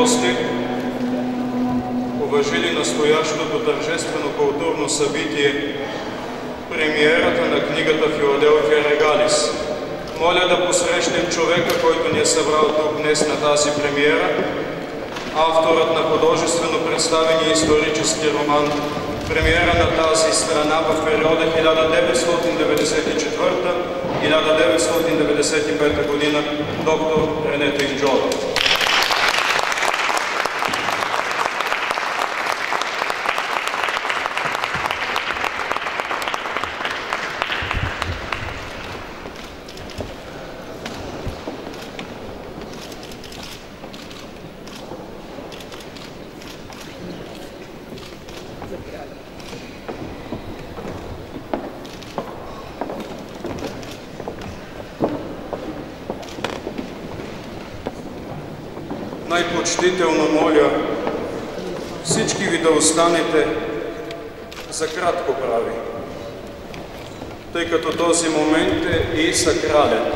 гости, уважили настоящото тържествено културно събитие, премиерата на книгата Филаделфия Регалис. Моля да посрещнем човека, който ни е събрал тук днес на тази премиера, авторът на художествено представения исторически роман «Премиера на тази страна» в периода 1994-1995 година, доктор Рене Тинджола. Най-почтително моля всички ви да останете за кратко прави, тъй като този момент е и сакрален.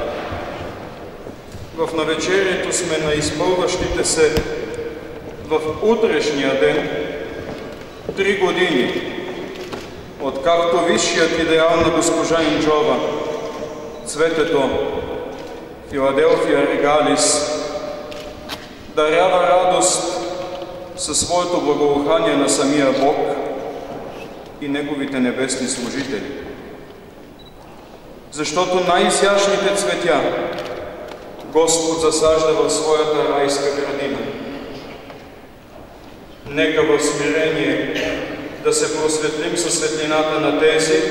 В навечерието сме на изпълващите се в утрешния ден 3 години, откакто висшият идеал на госпожа Инджова, цветето Филаделфия Регалис, дарява радост със своето благоухание на самия Бог и Неговите небесни служители. Защото най-изящните цветя Господ засажда в своята райска градина. Нека в смирение да се просветлим със светлината на тези,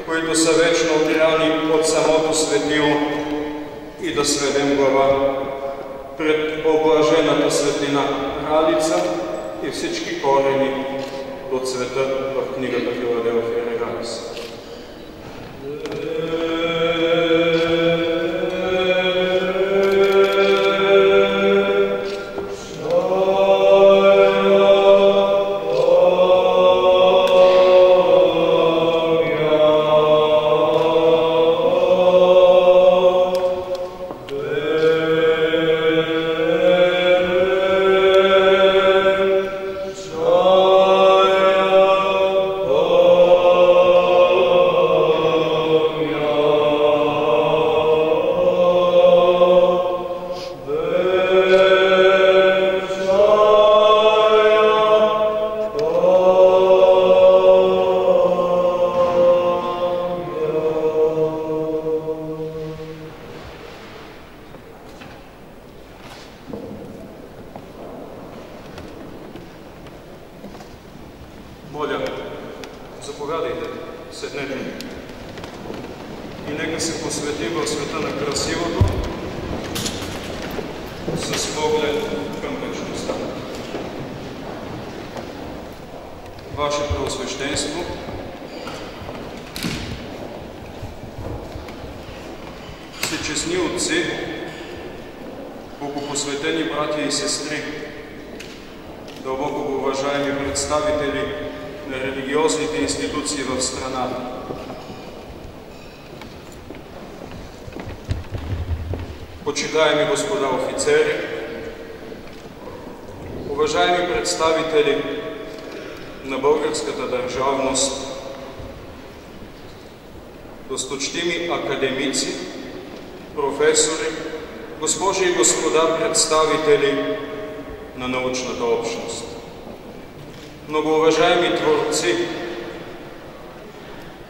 които са вечно отряни от самото светило, и да сведем глава пред облажената светлина Кралица и всички корени до цвета в книгата Филаделфия Регалис. Моля, заповядайте, седнете и нека се посвети в света на красивото с поглед към вечността. Ваше Преосвещенство, всечестни отци, богопосветени братя и сестри, дълбоко уважаеми представители на религиозните институции в страната, почитаеми господа офицери, уважаеми представители на българската държавност, досточтими академици, професори, госпожи и господа представители на научната общност, многоуважаеми творци,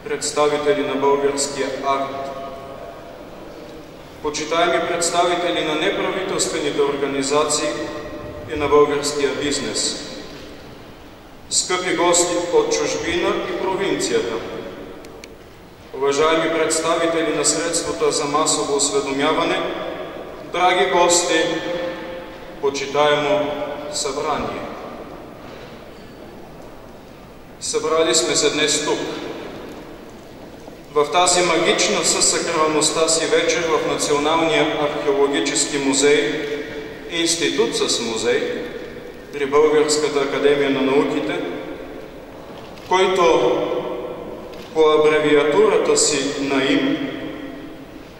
представители на българския арт, почитаеми представители на неправителствените организации и на българския бизнес, скъпи гости от чужбина и провинцията, уважаеми представители на средствата за масово осведомяване, драги гости, почитаемо събрание. Събрали сме се днес тук, в тази магична със сакралността си вечер в Националния археологически музей, институт с музей при Българската академия на науките, който по абревиатурата си НАИМ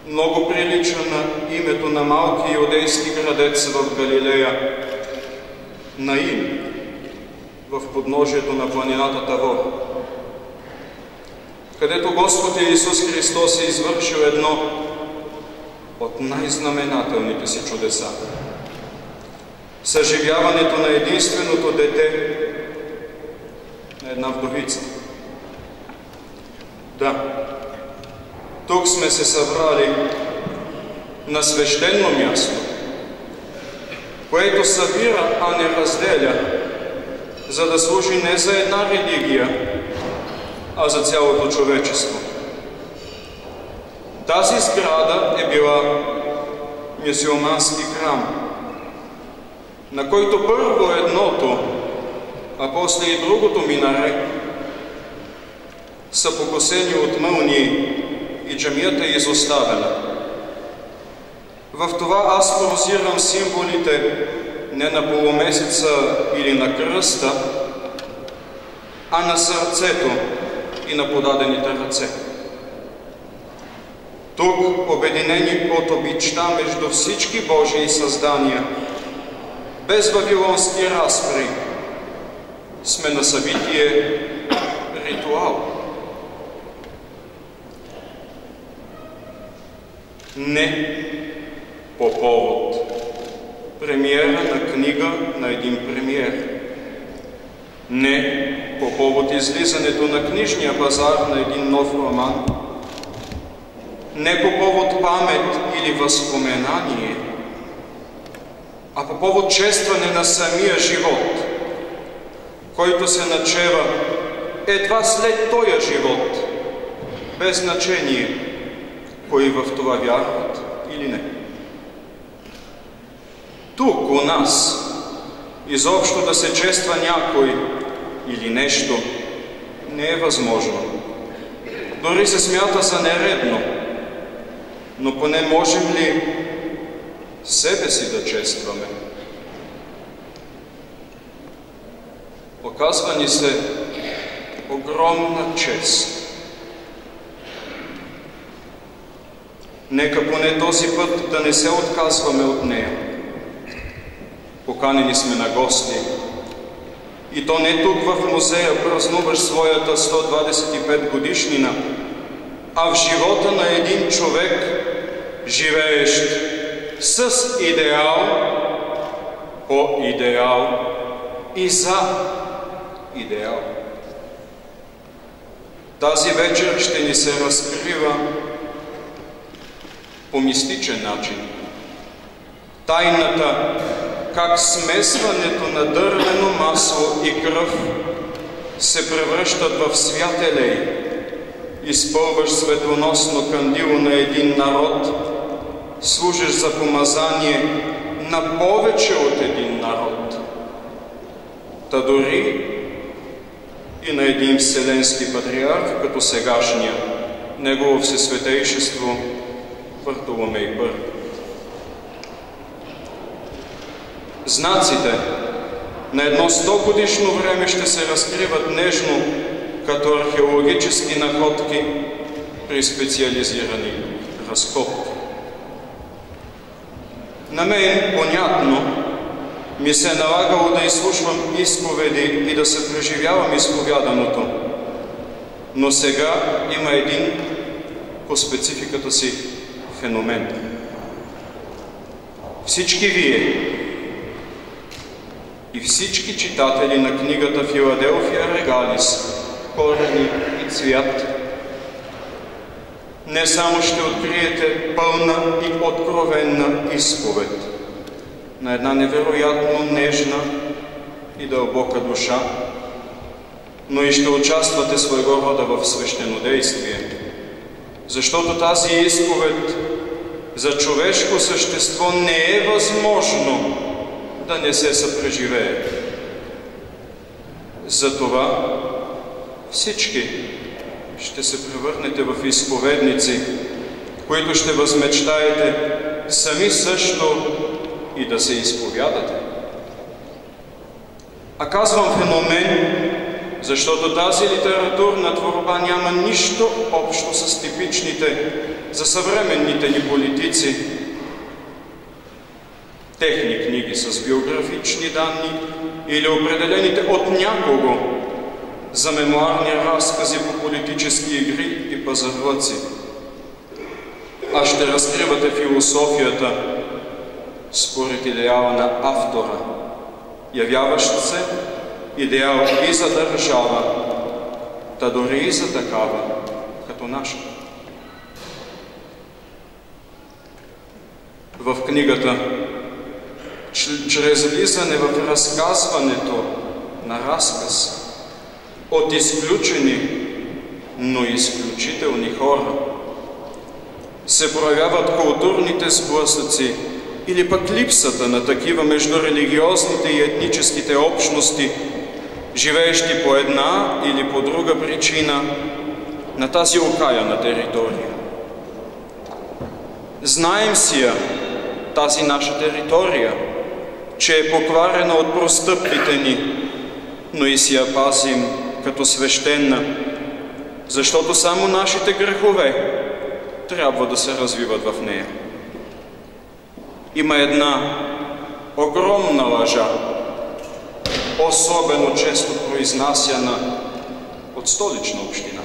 много прилича на името на малки юдейски градец в Галилея, Наин в подножието на планината Тавор, където Господ Исус Христос е извършил едно от най-знаменателните си чудеса. Съживяването на единственото дете на една вдовица. Да, тук сме се събрали на свещено място, което събира, а не разделя, за да служи не за една религия, а за цялото човечество. Тази сграда е била мюсюлмански храм, на който първо едното, а после и другото минаре са покосени от мълнии и джамията е изоставена. В това аз прозирам символите не на полумесеца или на кръста, а на сърцето и на подадените ръце. Тук, обединени от обичта между всички Божии създания, без вавилонски разпри, сме на събитие ритуал. Не по повод премиера на книга на един премиер. Не по повод излизането на книжния пазар на един нов роман. Не по повод памет или възпоменание, а по повод честване на самия живот, който се начева едва след този живот, без значение кои в това вярват или не. Тук у нас изобщо да се чества някой или нещо не е възможно. Дори се смята за нередно, но поне можем ли себе си да честваме? Оказва ни се огромна чест. Нека поне този път да не се отказваме от нея. Поканени сме на гости. И то не тук в музея празнуваш своята 125 годишнина, а в живота на един човек, живеещ с идеал, по идеал и за идеал. Тази вечер ще ни се разкрива по мистичен начин тайната, как смесването на дървено масло и кръв се превръщат в свят елей, изпълваш светоносно кандило на един народ, служиш за помазание на повече от един народ, та дори и на един вселенски патриарх, като сегашния, негово всесветейшество Вартоломей I. Знаците на едно 100-годишно време ще се разкриват нежно като археологически находки при специализирани разкопки. На мен, понятно, ми се е налагало да изслушвам изповеди и да се преживявам изповяданото, но сега има един по спецификата си феномен. Всички вие и всички читатели на книгата Филаделфия Регалис, корени и цвят, не само ще откриете пълна и откровенна изповед на една невероятно нежна и дълбока душа, но и ще участвате своего рода в свещенодействие, защото тази изповед за човешко същество не е възможно да не се съпреживее. Затова всички ще се превърнете в изповедници, които ще възмечтаете сами също и да се изповядате. А казвам феномен, защото тази литературна творба няма нищо общо с типичните за съвременните ни политици техни книги с биографични данни или определените от някого за мемуарни разкази по политически игри и пазарлъци, а ще разкривате философията според идеала на автора, явяващ се идеал и за държава, та дори и за такава, като нашата. В книгата, чрез влизане в разказването на разказ от изключени, но изключителни хора, се проявяват културните сблъсъци или пък липсата на такива между религиозните и етническите общности, живеещи по една или по друга причина на тази окаяна територия. Знаем си я, тази наша територия, че е покварена от простъпките ни, но и си я пазим като свещена, защото само нашите грехове трябва да се развиват в нея. Има една огромна лъжа, особено често произнасяна от Столична община.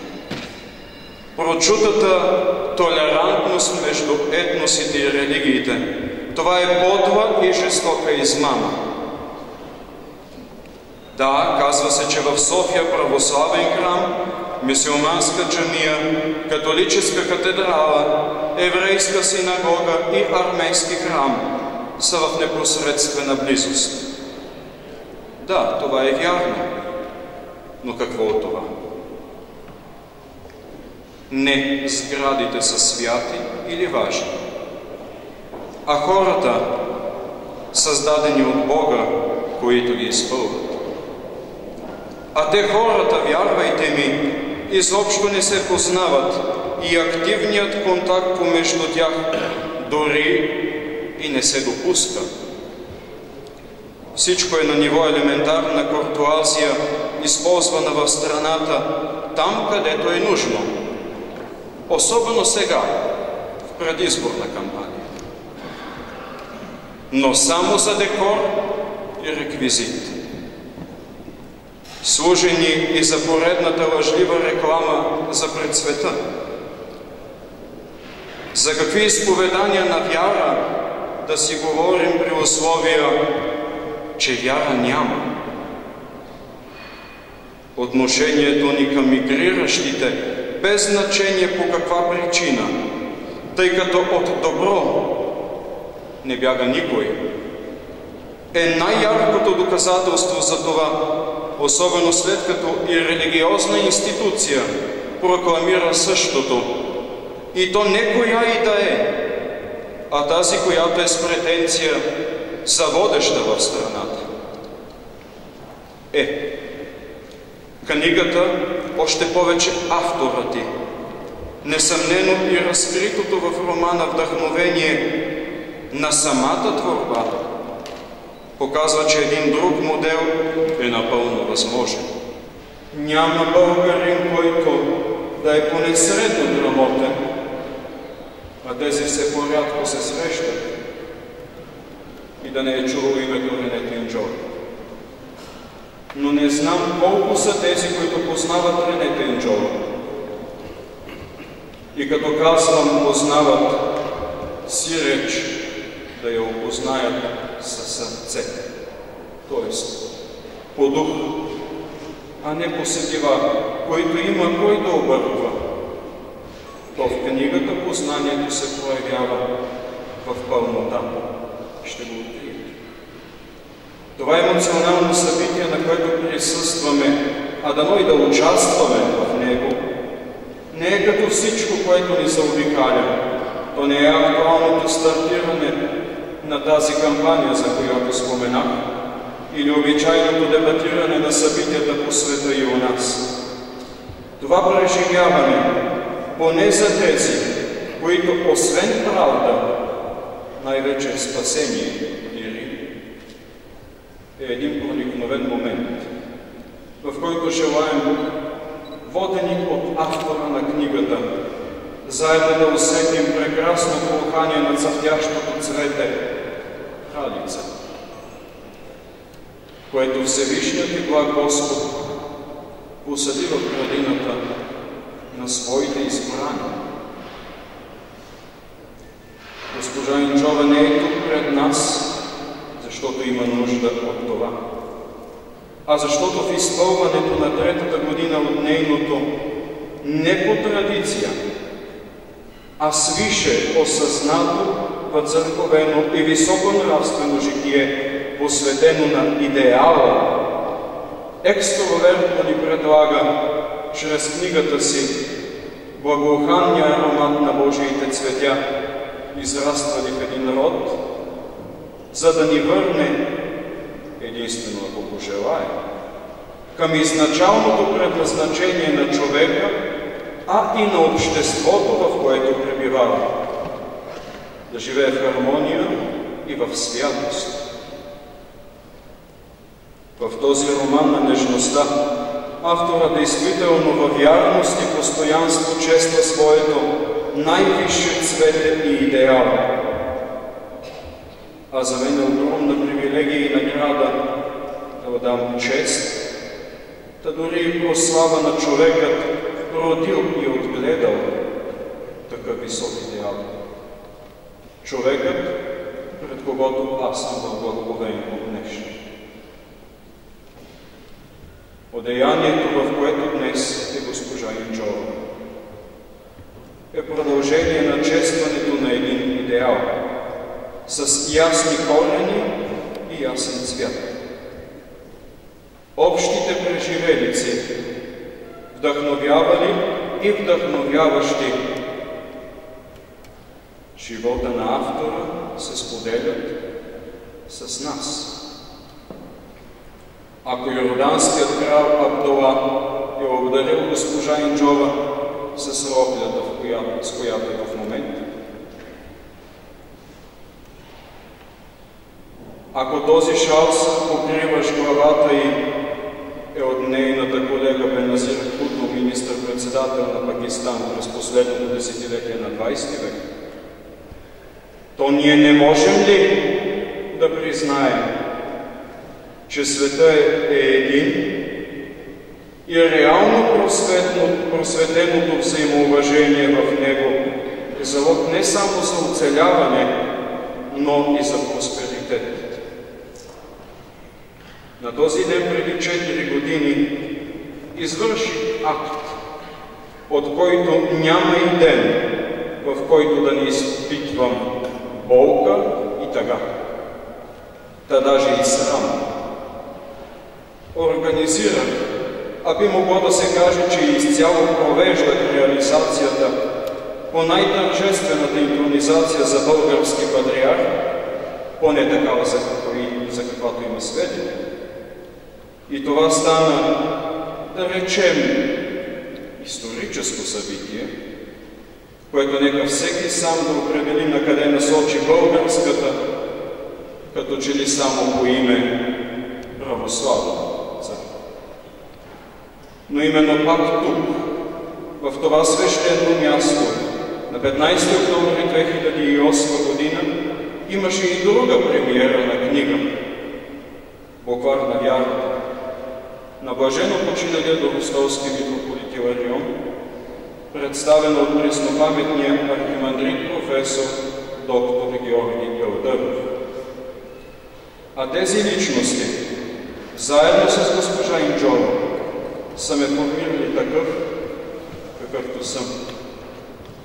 Прочутата толерантност между етносите и религиите. Това е подла и жестока измама. Да, казва се, че в София православен храм, мюсюлманска джамия, католическа катедрала, еврейска синагога и армейски храм са в непосредствена близост. Да, това е вярно. Но какво от това? Не сградите са святи или важни, а хората, създадени от Бога, които ги изпълват. А те хората, вярвайте ми, изобщо не се познават и активният контакт помежду тях дори и не се допуска. Всичко е на ниво елементарна куртуазия, използвана в страната, там, където е нужно. Особено сега, в предизборна кампания. Но само за декор и реквизит. Служени и за поредната лъжлива реклама за пред света. За какви изповедания на вяра да си говорим при условия, че вяра няма? Отношението ни към мигриращите, без значение по каква причина, тъй като от добро не бяга никой, е най-яркото доказателство за това, особено след като и религиозна институция прокламира същото. И то не коя и да е, а тази, която е с претенция за водеща в страната. Книгата, още повече авторът ти, несъмнено и разкритото в романа вдъхновение на самата творба, показва, че един друг модел е напълно възможен. Няма българин, който да е поне средно грамотен, а тези все по-рядко се срещат, и да не е чувал името Рене Тенджол. Но не знам колко са тези, които познават Рене Тенджол. И като казвам познават, си реч да я опознаят със сърце, т.е. по дух, а не по сетива, който има кой да обърква. То в книгата познанието се проявява в пълнота. Ще го откриете. Това емоционално събитие, на което присъстваме, а дано и да участваме в него, не е като всичко, което ни заобикаля. То не е актуалното стартиране на тази кампания, за която споменах, или обичайното дебатиране на събитията по света и у нас. Това преживяване, поне за тези, които освен правда, най-вече спасение и Рим, е един проникновен момент, в който желаем, водени от автора на книгата, заедно да усетим прекрасно полхание на цъфтящото цвете, кралица. което Всевишният и благ Господ посади в градината на своите избрани. Госпожа Инджова не е тук пред нас, защото има нужда от това, а защото в изпълването на 3-та година от нейното не по традиция, а свише осъзнато, въцърковено и високонравствено житие, посветено на идеала, екстровертно ни предлага чрез книгата си благоуханния аромат на Божиите цветя, израствали в един род, за да ни върне, единствено ако пожелае, към изначалното предназначение на човека, а и на обществото, в което пребивава. Да живее в хармония и в святост. В този роман на нежността автора действително във вярност и постоянство чества своето най-висше цвете и идеал. А за мен е огромна привилегия и награда да отдам чест, да дори и прослава на човекът, родил и отгледал такъв висок идеал. Човекът, пред когото аз съм в благоговение днешно. Одеянието, в което днес е госпожа Инджова, е продължение на честването на един идеал с ясни корени и ясен цвят. Общите преживелици, вдъхновявали и вдъхновяващи живота на автора, се споделят с нас. Ако йорданският крал Абдула е обдарил госпожа Инджова с роклята, с която е в момента, ако този шал покриваш главата й е от нейната колега Беназир Бхутто, министър-председател на Пакистан през последното десетилетие на 20 век, то ние не можем ли да признаем, че света е един и реално просветеното взаимоуважение в него е залог не само за оцеляване, но и за просперитет. На този ден преди 4 години извърши акт, от който няма и ден, в който да не изпитвам болка и тъга, та даже и срам. Организирах, а би могло да се каже, че изцяло провеждах реализацията по най-тържествената интронизация за български патриарх, поне такава, за каквато има сведения. И това стана, да речем, историческо събитие, което нека всеки сам да определи на къде насочи българската, като че ли само по име православна църква. Но именно пак тук, в това свещено място, на 15 октомври 2008 година, имаше и друга премиера на книга "Буквар на вярата" на блажено починалия Доростолски митрополит Иларион, представена от преснопаметния архимандрит професор доктор Георги Кълдъров. А тези личности, заедно с госпожа Инджова, са ме формирали такъв, какъвто съм.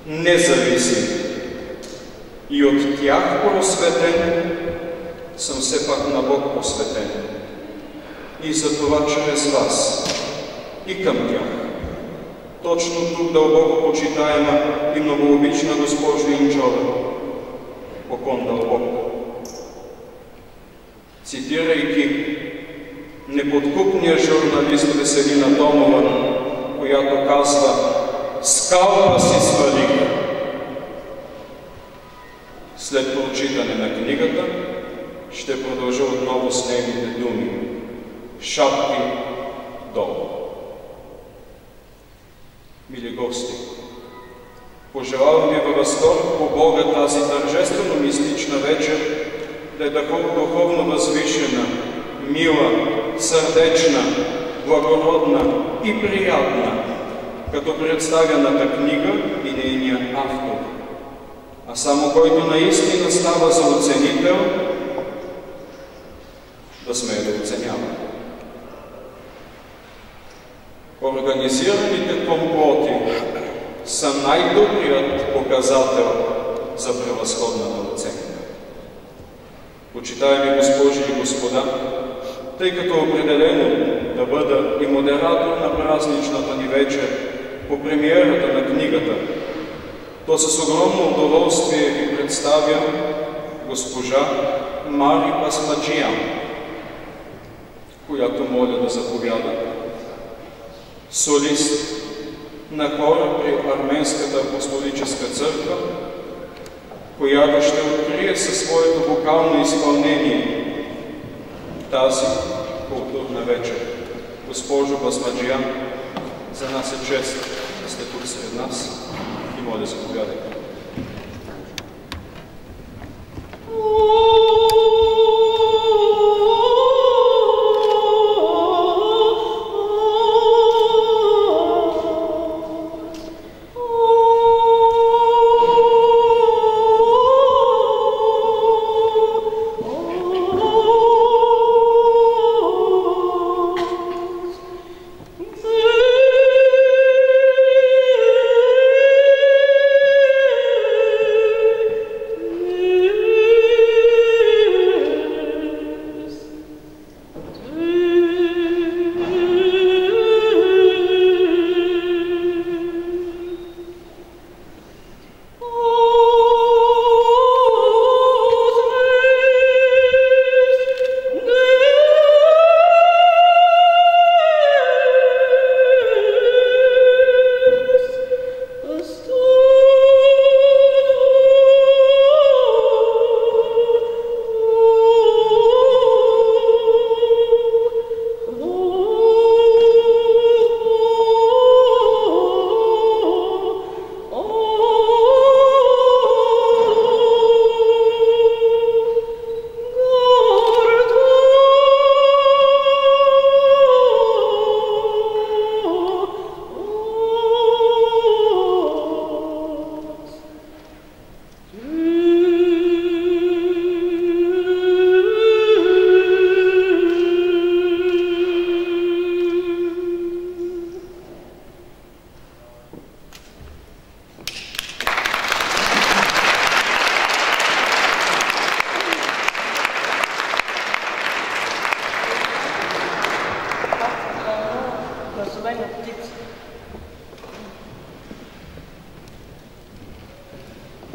Независим и от тях просветен, съм все пак на Бог посветен. И за това чрез вас и към тях, точно тук дълбоко почитаема и многообична госпожа Инджова, поклон дълбок. Цитирайки неподкупния журналист Веселина Томова, която казва: "Скалпа си свалих". След прочитане на книгата ще продължа отново с нейните думи. Шапки долу. Мили гости, пожелавам ви във възторг по Бога тази тържествено-мистична вечер да е духовно възвишена, мила сърдечна, благородна и приятна, като представената книга и нейния автор. А само който наистина става за оценител, да смее да оценява. Организираните компоти са най-добрият показател за превъзходната оценка. Почитаеми госпожи и господа, тъй като определено да бъда и модератор на празничната ни вечер по премиерата на книгата, то с огромно удоволствие ви представям госпожа Мари Басмаджиян, която моля да заповяда, солист на хора при Арменската апостолическа църква, която ще открие със своето вокално изпълнение тази културна вечер. Госпожо Басмаджиян, за нас е чест да сте тук сред нас и моля, заповядайте.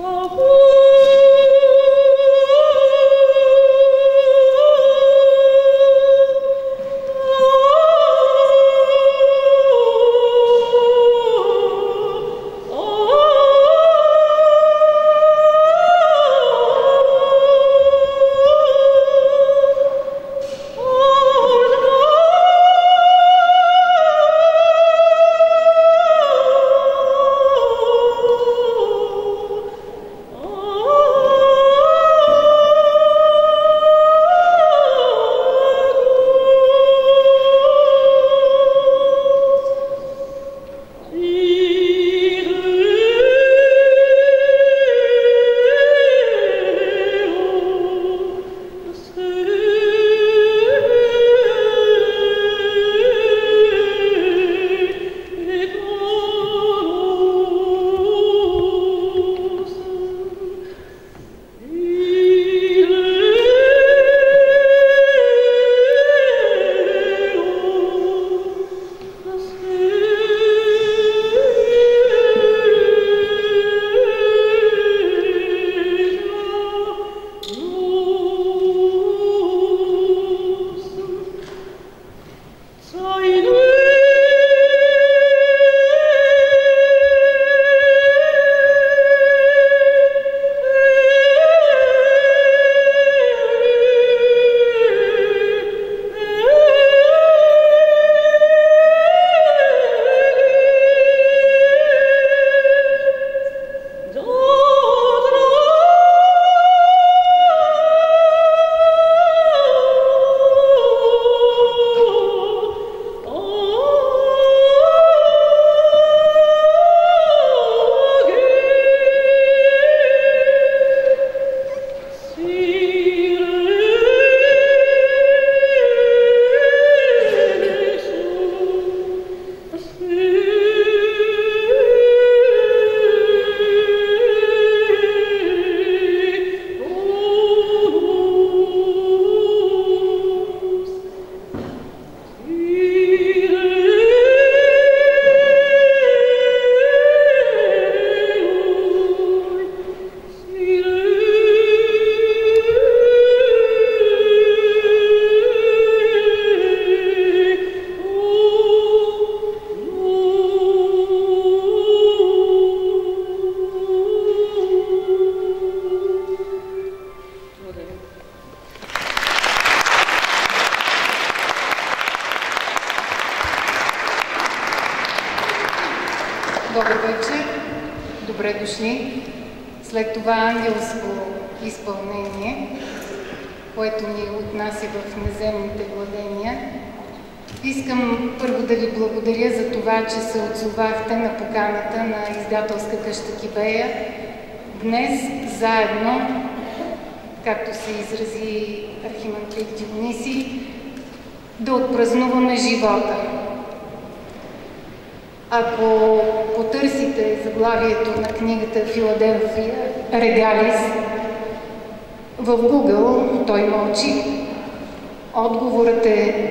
Oh Добър вечер, добре дошли. След това ангелско изпълнение, което ни отнася в неземните владения, искам първо да ви благодаря за това, че се отзовахте на поканата на издателска къща Кибея. Днес заедно, както се изрази архимандрит Дионисий, да отпразнуваме живота. Ако потърсите заглавието на книгата Филаделфия Регалис в Google, той мълчи. Отговорът е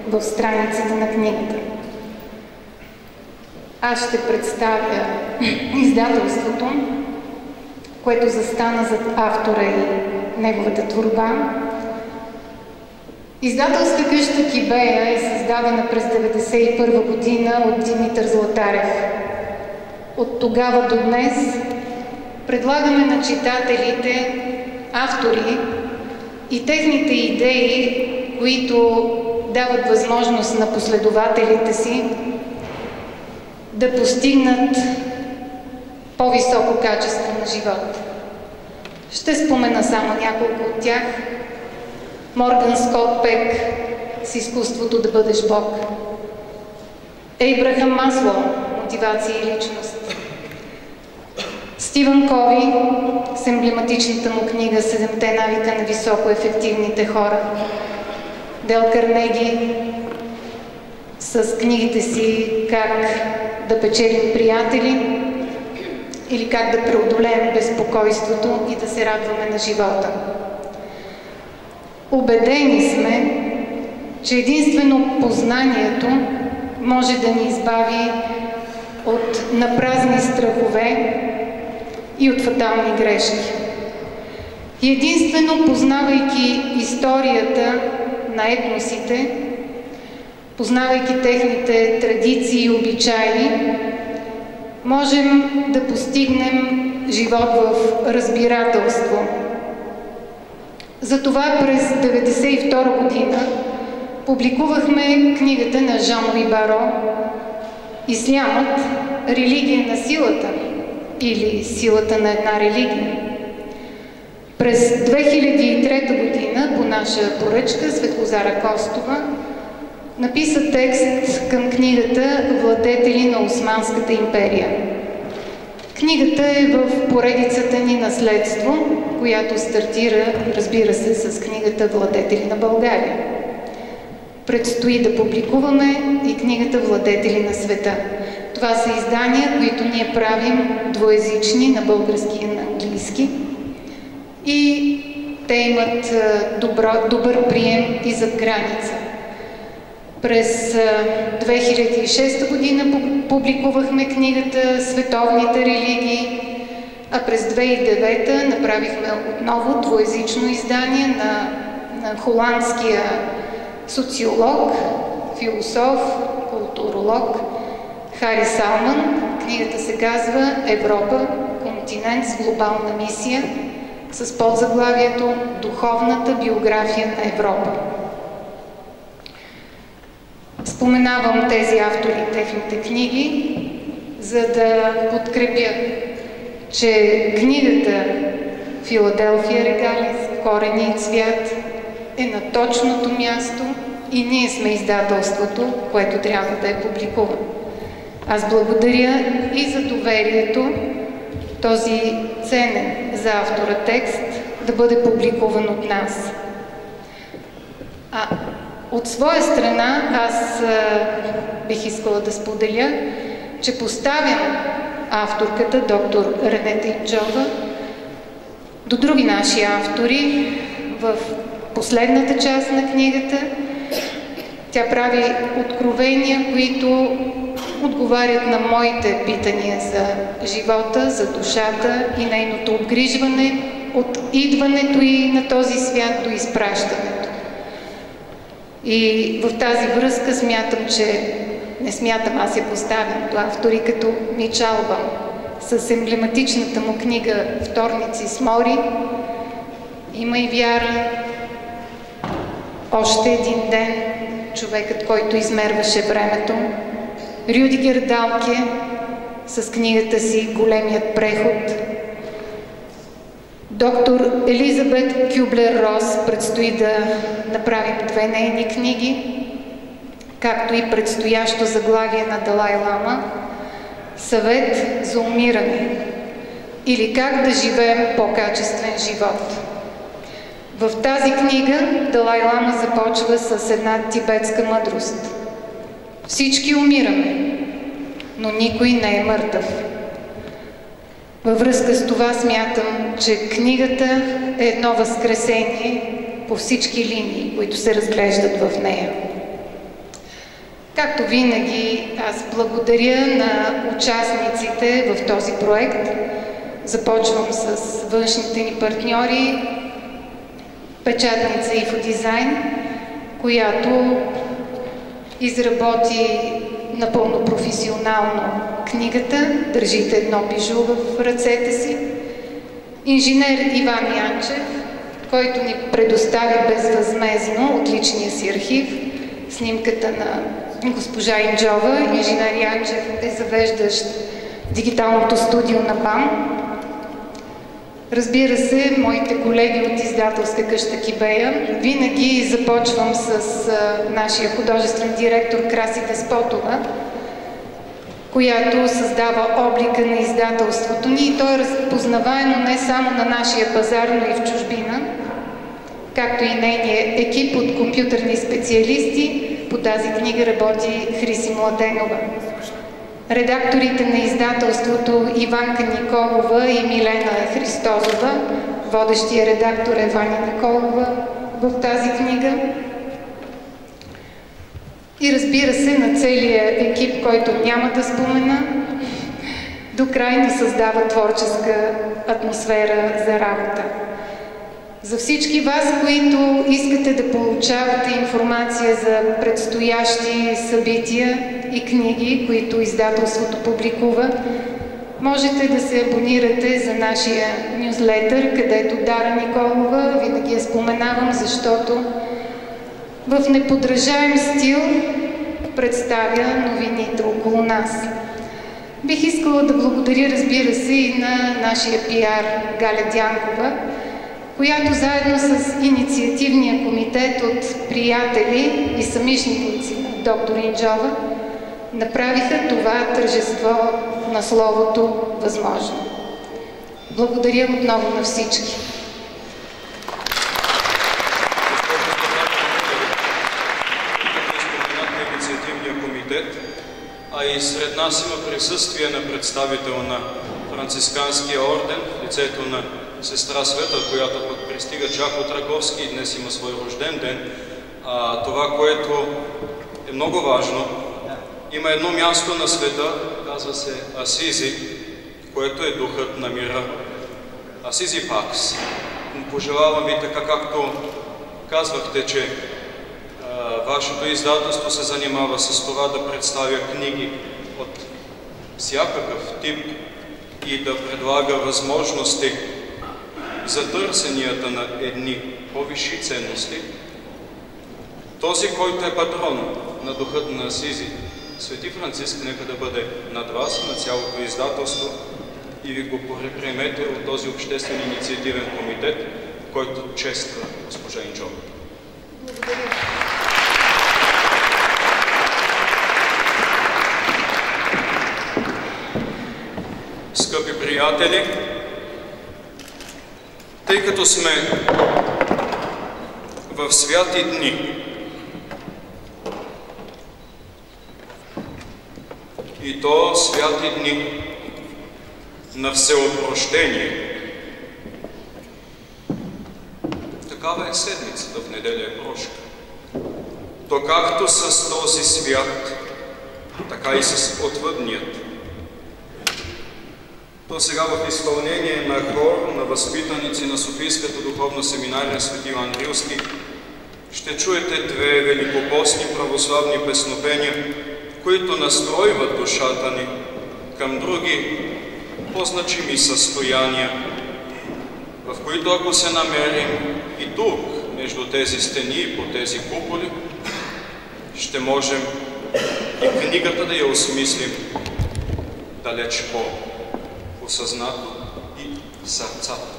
в страниците на книгата. Аз ще представя издателството, което застана зад автора и неговата творба. Издателска къща Кибея е създадена през 1991 година от Димитър Златарев. От тогава до днес предлагаме на читателите автори и техните идеи, които дават възможност на последователите си да постигнат по-високо качество на живот. Ще спомена само няколко от тях. Морган Скот Пек с изкуството да бъдеш Бог. Ейбрахам Маслоу, мотивация и личност. Стивън Кови с емблематичната му книга "Седемте навика на високо ефективните хора". Дел Карнеги с книгите си "Как да печелим приятели" или "Как да преодолеем безпокойството и да се радваме на живота". Убедени сме, че единствено познанието може да ни избави от напразни страхове и от фатални грешки. И единствено познавайки историята на етносите, познавайки техните традиции и обичаи, можем да постигнем живот в разбирателство. Затова през 1992 година публикувахме книгата на Жан-Луи Баро "Ислямът – религия на силата" или "Силата на една религия". През 2003 година по наша поръчка Светлозара Костова написа текст към книгата "Владетели на Османската империя". Книгата е в поредицата ни "Наследство", която стартира, разбира се, с книгата "Владетели на България". Предстои да публикуваме и книгата "Владетели на света". Това са издания, които ние правим двуезични, на български и на английски. И те имат добър прием и зад граница. През 2006 година публикувахме книгата "Световните религии", а през 2009 направихме отново двуезично издание на холандския социолог, философ, културолог Хари Салман. Книгата се казва "Европа – континент с глобална мисия", с подзаглавието "Духовната биография на Европа". Споменавам тези автори и техните книги, за да подкрепя, че книгата "Филаделфия Регалис, корени и цвят" е на точното място и ние сме издателството, което трябва да я публикува. Аз благодаря и за доверието този ценен за автора текст да бъде публикуван от нас. От своя страна аз бих искала да споделя, че поставям авторката доктор Рене Тейнджова до други наши автори в последната част на книгата. Тя прави откровения, които отговарят на моите питания за живота, за душата и нейното обгрижване от идването ѝ на този свят до изпращането. И в тази връзка смятам, че не смятам, аз я поставям до автори като Мич Албън с емблематичната му книга "Вторници с Мори", "Има и вяра", "Още един ден", "Човекът, който измерваше времето", Рюдигер Далке, с книгата си "Големият преход". Доктор Елизабет Кюблер-Рос предстои да направим 2 нейни книги, както и предстоящо заглавие на Далай Лама "Съвет за умиране" или "Как да живеем по-качествен живот". В тази книга Далай Лама започва с една тибетска мъдрост. Всички умираме, но никой не е мъртъв. Във връзка с това смятам, че книгата е едно възкресение по всички линии, които се разглеждат в нея. Както винаги, аз благодаря на участниците в този проект. Започвам с външните ни партньори, печатница Infodizайн, която изработи напълно професионално книгата. Държите едно бижу в ръцете си. Инженер Иван Янчев, който ни предостави безвъзмездно от личния си архив снимката на госпожа Инджова. Инженер Янчев е завеждащ дигиталното студио на БАН. Разбира се, моите колеги от издателска къща Кибея. Винаги започвам с нашия художествен директор Краси Деспотова, която създава облика на издателството ни, и то е разпознаваемо не само на нашия пазар, но и в чужбина, както и нейният екип от компютърни специалисти. По тази книга работи Хриси Младенова. Редакторите на издателството Иванка Николова и Милена Христозова, водещия редактор е Ваня Николова в тази книга. И разбира се, на целия екип, който няма да спомена, до крайно създава творческа атмосфера за работа. За всички вас, които искате да получавате информация за предстоящи събития и книги, които издателството публикува, можете да се абонирате за нашия нюзлетър, където Дара Николова, винаги я споменавам, защото в неподражаем стил представя новините около нас. Бих искала да благодаря, разбира се, и на нашия пиар Галя Дянкова, която заедно с инициативния комитет от приятели и самишници на доктор Инджова направиха това тържество на словото възможно. Благодаря отново на всички. Инициативния комитет, а и сред нас има присъствие на представител на Францисканския орден в лицето на сестра Света, която пък пристига чак от Раковски и днес има свой рожден ден. Това, което е много важно, има едно място на света, казва се Асизи, което е духът на мира. Асизи Пакс. Пожелавам ви, така както казвахте, че вашето издателство се занимава с това да представя книги от всякакъв тип и да предлага възможности за търсенията на едни по-висши ценности. Този, който е патрон на духът на Асизи, Свети Франциск, нека да бъде над вас и на цялото издателство и ви го приемете от този обществен инициативен комитет, който чества госпожа Инджова. Благодаря. Скъпи приятели, тъй като сме в святи дни и то святи дни на всеопрощение, такава е седмицата, в неделя е прошка, то както с този свят, така и с отвъдният. То сега в изпълнение на хор на възпитаници на Софийската духовна семинария Свети Йоан Рилски ще чуете 2 великопостни православни песнопения, които настройват душата ни към други по-значими състояния, в които ако се намерим и тук, между тези стени и по тези куполи, ще можем и книгата да я осмислим далеч по-осъзнато и сърцато.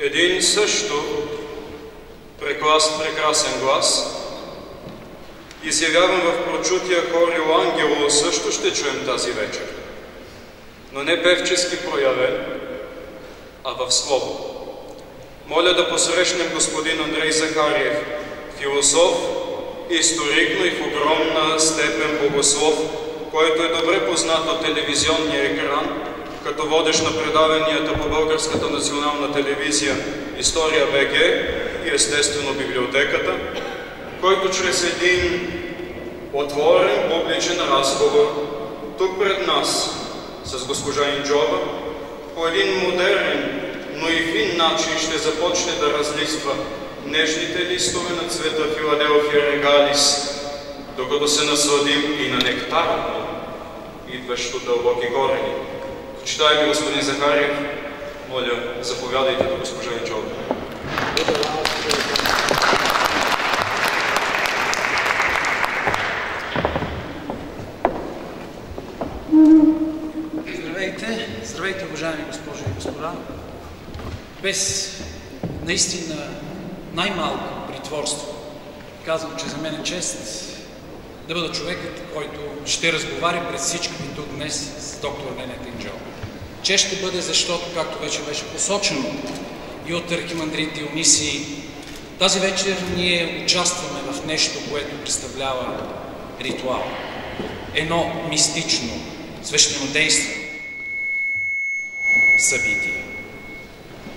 Един също прекрасен глас, изявяван в прочутия хорио Ангело, също ще чуем тази вечер, но не певчески проявен, а в слово. Моля да посрещнем господин Андрей Захариев, философ, историк, но и в огромна степен богослов, който е добре познат от телевизионния екран, като водещ на предаванията по Българската национална телевизия История БГ и естествено библиотеката, който чрез един отворен публичен разговор тук пред нас с госпожа Инджова по един модерен, но и фин начин ще започне да разлиства нежните листове на цвета Филаделфия регалис, докато се насладим и на нектара, идващ от дълбоки корени. Почитаеми господин Захариев, моля, заповядайте до госпожа Инджова. Здравейте, уважаеми госпожи и господа. Без наистина най-малко притворство казвам, че за мен е чест да бъда човекът, който ще разговаря пред всички ви тук днес с доктор Ренета Инджова. Чест ще бъде, защото, както вече беше посочено и от архимандрит Дионисий, Тази вечер ние участваме в нещо, което представлява ритуал. Едно мистично, свещенодействено събитие.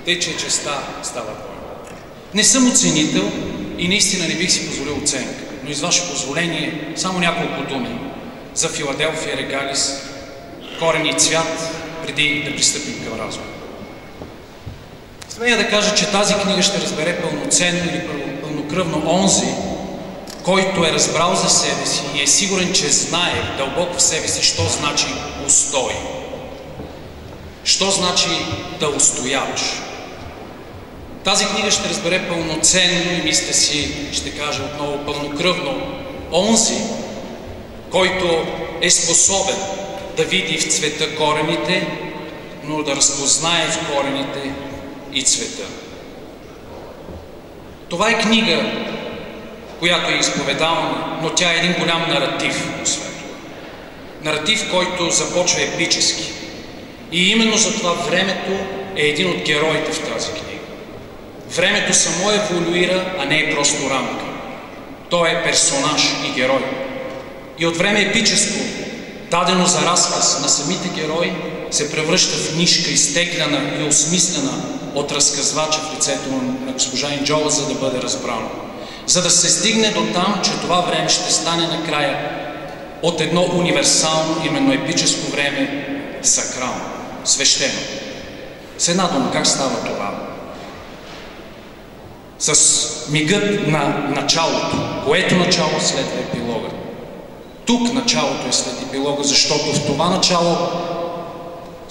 Тъй, че честа става воля. Не съм оценител и наистина не бих си позволил оценка, но из ваше позволение само няколко думи за Филаделфия Регалис, корен и цвят, преди да пристъпим към разговор. Смея да кажа, че тази книга ще разбере пълноценно или пълнокръвно онзи, който е разбрал за себе си и е сигурен, че знае дълбоко в себе си, що значи устой. Що значи да устояваш. Тази книга ще разбере пълноценно и мисля си, ще кажа отново пълнокръвно, онзи, който е способен да види в цвета корените, но да разпознае в корените и цвета. Това е книга, която е изповедална, но тя е един голям наратив, освен това. Наратив, който започва епически. И именно за това времето е един от героите в тази книга. Времето само еволюира, а не е просто рамка. Той е персонаж и герой. И от време епическо, дадено за разказ на самите герои, се превръща в нишка, изтегляна и осмислена от разказвача в лицето на госпожа Инджола, за да бъде разбрано. За да се стигне до там, че това време ще стане накрая от едно универсално, именно епическо време, сакрално, свещено. С една дума, как става това? С мигът на началото. Което начало следва епилога? Тук началото е след епилога, защото в това начало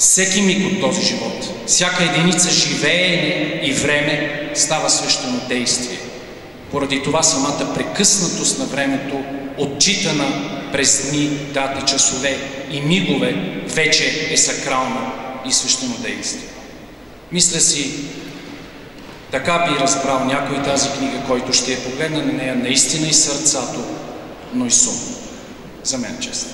всеки миг от този живот, всяка единица живеене и време става свещено действие. Поради това самата прекъснатост на времето, отчитана през дни, дати, часове и мигове, вече е сакрална и свещено действие. Мисля си, така би разбрал някой тази книга, който ще я погледна на нея наистина и сърцато, но и с ум. За мен чест.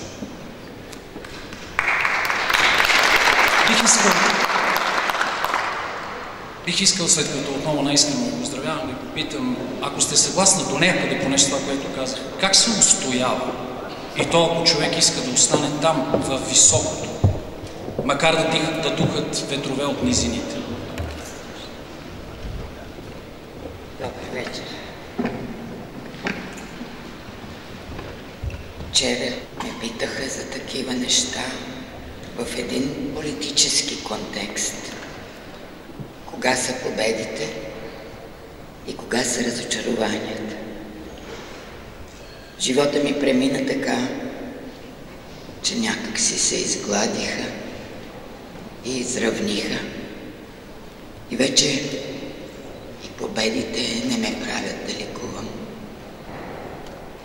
Бих искал, след като отново наискрено ви поздравявам, да попитам, ако сте съгласни до някъде поне с това, което казах, как се устоява? И то, ако човек иска да остане там, в високото, макар да духат ветрове от низините. Добър вечер. Вчера ме питаха за такива неща в един политически контекст. Кога са победите и кога са разочарованията. Живота ми премина така, че някак си се изгладиха и изравниха. И вече и победите не ме правят да лекувам.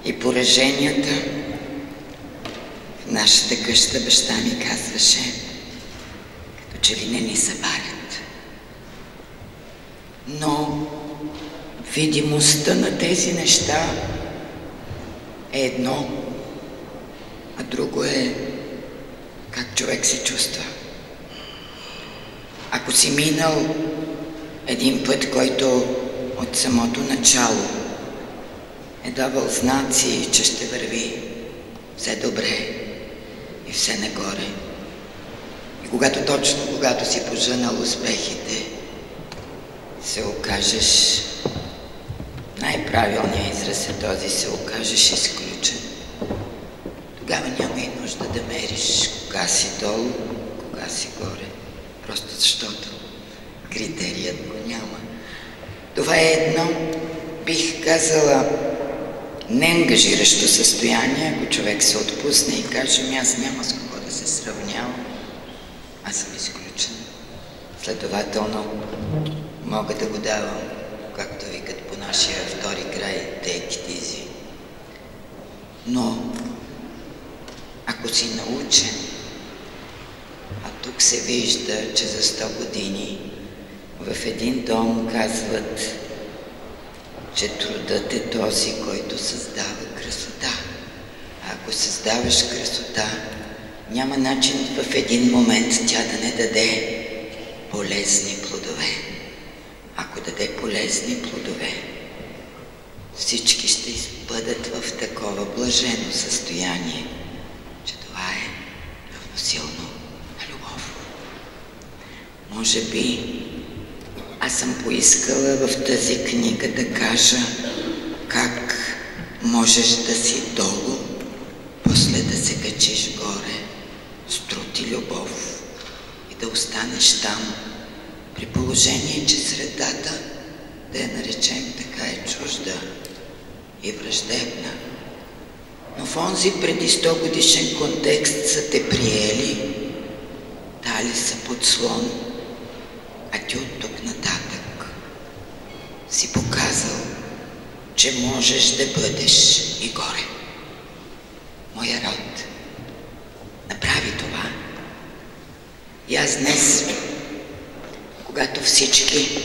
И пораженията в нашата къща баща ми казваше, като че ли не ни събарят. Но видимостта на тези неща е едно, а друго е как човек се чувства. Ако си минал един път, който от самото начало е давал знаци, че ще върви все добре и все нагоре. И точно когато си пожънал успехите, се окажеш, най-правилният израз е този, се окажеш изключен. Тогава няма и нужда да мериш кога си долу, кога си горе. Просто защото критерият го няма. Това е едно, бих казала, неангажиращо състояние, ако човек се отпусне и каже, аз няма с кого да се сравнявам. Аз съм изключен. Следователно, мога да го давам, както викат по нашия втори край, take it easy. Но, ако си научен, а тук се вижда, че за 100 години в един дом казват, че трудът е този, който създава красота. А ако създаваш красота, няма начин в един момент тя да не даде полезни плодове. Ако даде полезни плодове, всички ще бъдат в такова блажено състояние, че това е равносилно на любов. Може би аз съм поискала в тази книга да кажа как можеш да си долу, после да се качиш горе с труд и любов и да останеш там, при положение, че средата, да я наречем така, е чужда и враждебна. Но в онзи преди 100 годишен контекст са те приели, дали са подслон, а ти от тук нататък си показал, че можеш да бъдеш и горе. Моя род направи това. И аз днес, когато всички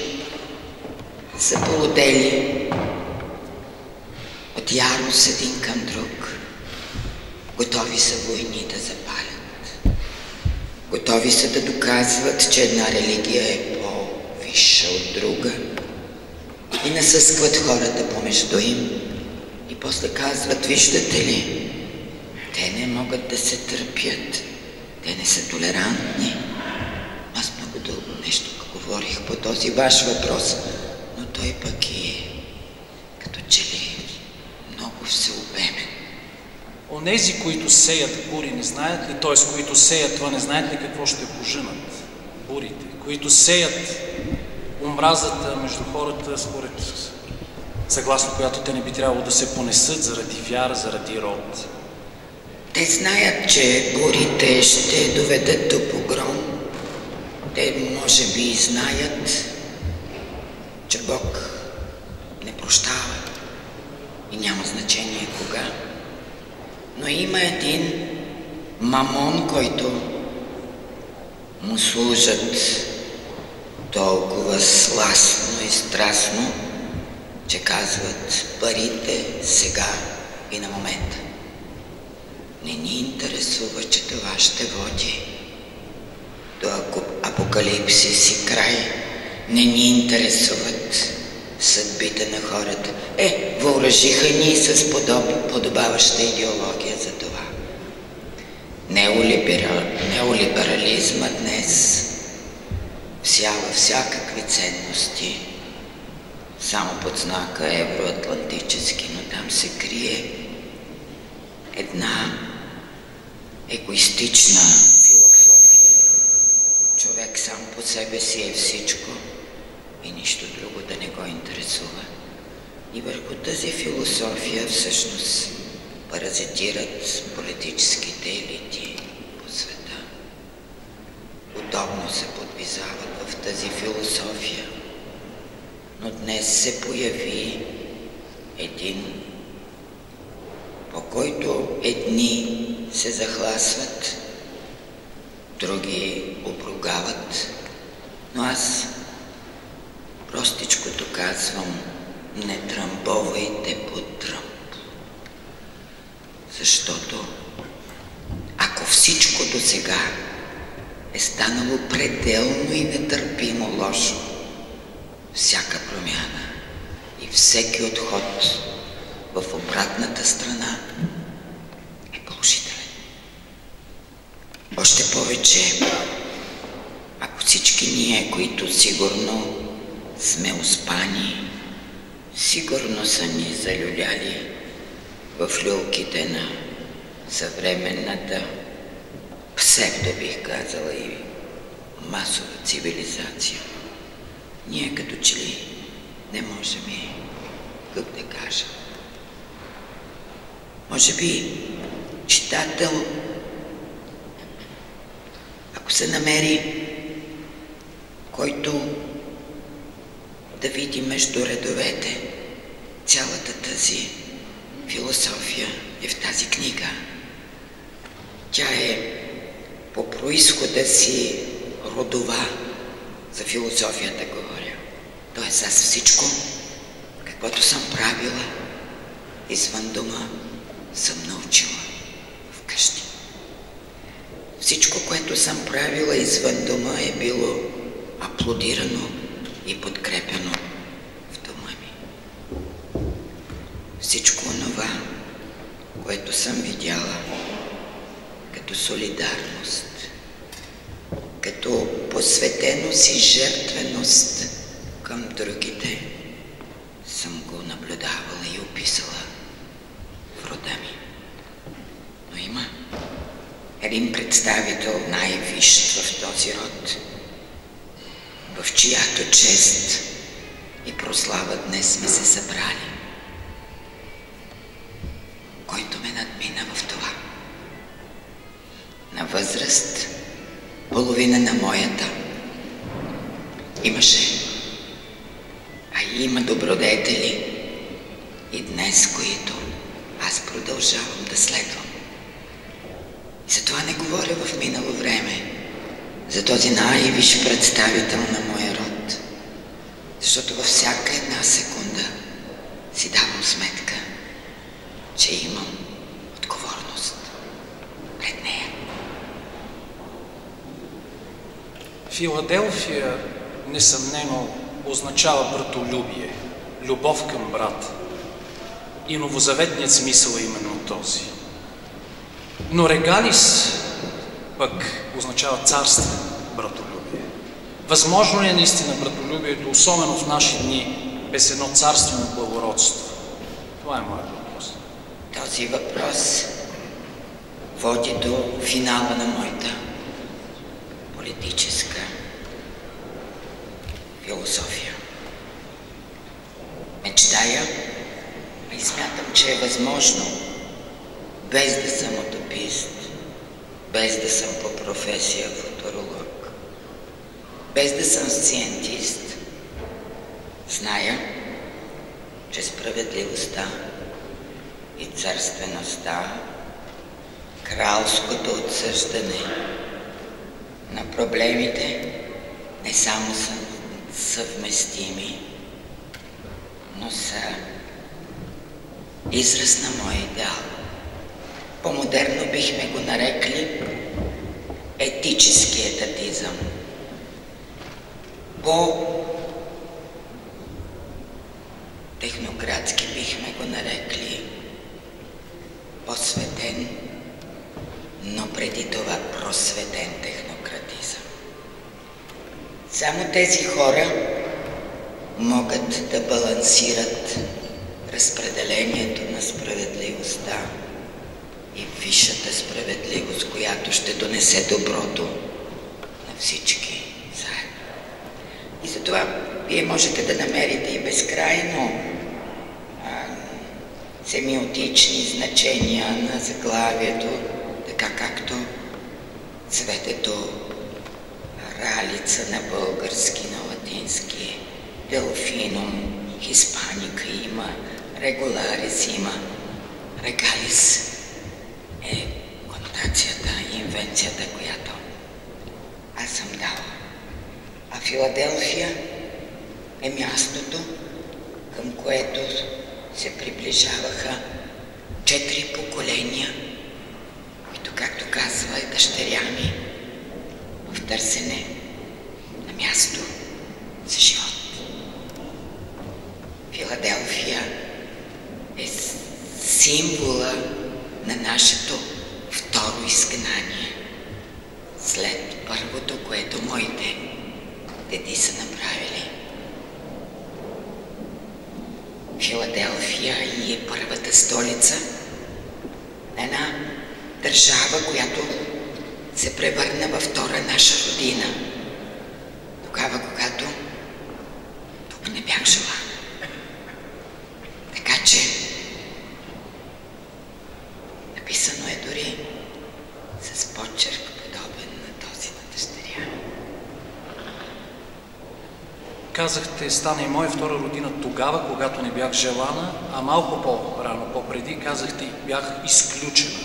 са полудели от ярост един към друг, готови са войни да запалят, готови са да доказват, че една религия е по-висша от друга и насъскват хората помежду им и после казват: виждате ли, те не могат да се търпят, те не са толерантни. Аз много дълго нещо говорих по този ваш въпрос, но той пък е като че ли много всеобемен. Онези, които сеят бури, не знаят ли, т.е. които сеят това, не знаят ли какво ще пожинат бурите, които сеят омразата между хората, според съгласно която те не би трябвало да се понесат заради вяра, заради род. Те знаят, че бурите ще доведат до погром. Те може би знаят, че Бог не прощава и няма значение кога. Но има един мамон, който му служат толкова сластно и страстно, че казват: парите сега и на момента. Не ни интересува, че това ще води до апокалипсис и край. Не ни интересуват съдбите на хората. Въоръжиха ни с подобаваща идеология за това. Неолиберализма днес всява всякакви ценности, само под знака евроатлантически, но там се крие една егоистична философия. Човек сам по себе си е всичко и нищо друго да не го интересува. И върху тази философия всъщност паразитират политическите елити по света. Удобно се подвизават в тази философия, но днес се появи един, по който едни се захласват, други обругават, но аз простичкото казвам: не тръмбовайте по тръмб. Защото ако всичко до сега е станало пределно и нетърпимо лошо, всяка промяна и всеки отход в обратната страна е положителен. Още повече, ако всички ние, които сигурно сме успани, сигурно са ни залюляли в люлките на съвременната, псевдо бих казала, и масова цивилизация, ние като че ли не можем и как да кажа. Може би читател, ако се намери, който да види между редовете цялата тази философия, е в тази книга. Тя е по произхода си родова, за философията говоря. Тоест аз всичко, каквото съм правила извън дома, съм научила вкъщи. Всичко, което съм правила извън дома, е било аплодирано и подкрепено в дома ми. съм видяла като солидарност, като посветеност и жертвеност към другите, съм го наблюдавала и описала в рода ми. Но има един представител най-висш в този род, в чиято чест и прослава днес сме се събрали, който ме надмина в това. На възраст половина на моята имаше, а и има добродетели и днес, които аз продължавам да следвам. И затова не говоря в минало време за този най-висш представител на моя род, защото във всяка една секунда си давам сметка, че имам отговорност пред нея. Филаделфия несъмнено означава братолюбие, любов към брат. И новозаветният смисъл е именно този. Но регалис пък означава царство братолюбие. Възможно ли е наистина братолюбието, особено в наши дни, без едно царствено благородство? Това е моят въпрос. Този въпрос води до финала на моята политическа философия. Мечтая и смятам, че е възможно, без да съм утопист, без да съм по професия футуролог, без да съм сциентист, зная, че справедливостта и царствеността, кралското отсъждане на проблемите не само са съвместими, но са израз на моя идеал. По-модерно бихме го нарекли етически етатизъм. По-технократски бихме го нарекли посветен, но преди това просветен технократизъм. Само тези хора могат да балансират разпределението на справедливостта и висшата справедливост, която ще донесе доброто на всички заедно. И затова вие можете да намерите и безкрайно семиотични значения на заглавието, така както цветето ралица на български, на латински, делфинум, хиспаника има, регуларис има, регалис е конотацията и инвенцията, която аз съм дала. А Филаделфия е мястото, към което се приближаваха 4 поколения, които, както казва дъщеря ми, в търсене на място за живот. Филаделфия е символа на нашето второ изгнание, след първото, което моите деди са направили. Филаделфия и е първата столица на една държава, която се превърна във втора наша родина. Тогава, когато тук не бях жила. Така че написано е дори с почерк подобен на този на дъщеря. Казахте, стана и моя втора родина тогава, когато не бях желана, а малко по-рано, по-преди, казахте, бях изключена.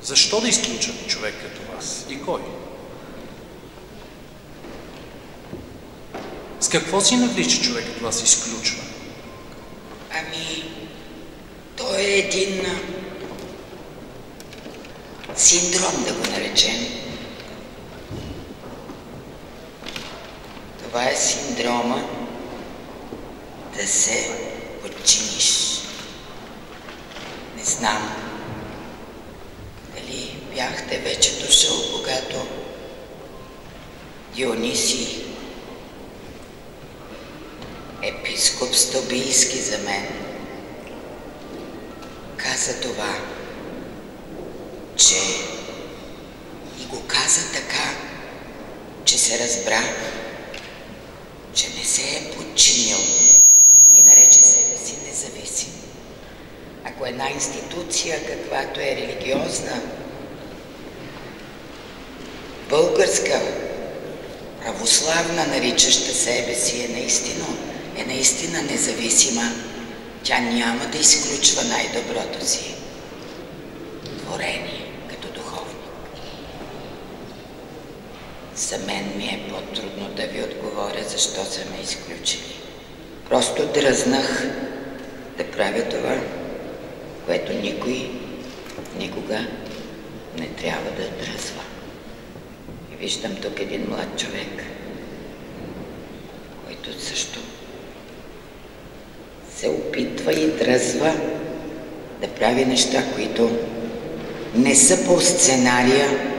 Защо да изключат човек като вас? И кой? С какво си навлича човек като вас изключва? Ами, то е един синдром, да го наречем. Това е синдрома да се подчиниш. Не знам дали бяхте вече дошъл, когато Дионисий, епископ Стобийски за мен, каза това, че и го каза така, че се разбра, че не се е подчинил и нарече себе си независим. Ако една институция, каквато е религиозна, българска, православна, наричаща себе си, е наистина независима, тя няма да изключва най-доброто си творение като духовник. За мен ми е по-трудно да ви отговоря защо са ме изключили. Просто дръзнах да правя това, което никой никога не трябва да дръзва. И виждам тук един млад човек, който също се опитва и дръзва да прави неща, които не са по сценария,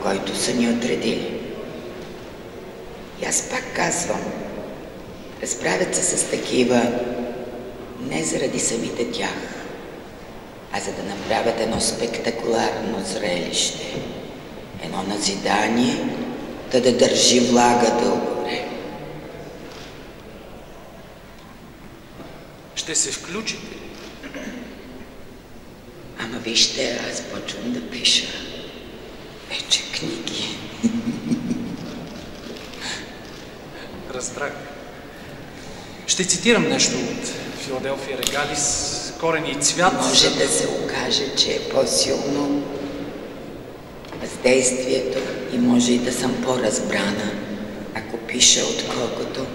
който са ни отредили. И аз пак казвам, разправят се с такива не заради самите тях, а за да направят едно спектакуларно зрелище, едно назидание, да държи влага дълго време. Ще се включите? Ама вижте, аз почвам да пиша вече книги. Разбрах. Ще цитирам нещо от Филаделфия Регалис, Корени и цвят. Може да се окаже, че е по-силно въздействието и може и да съм по-разбрана, ако пиша, отколкото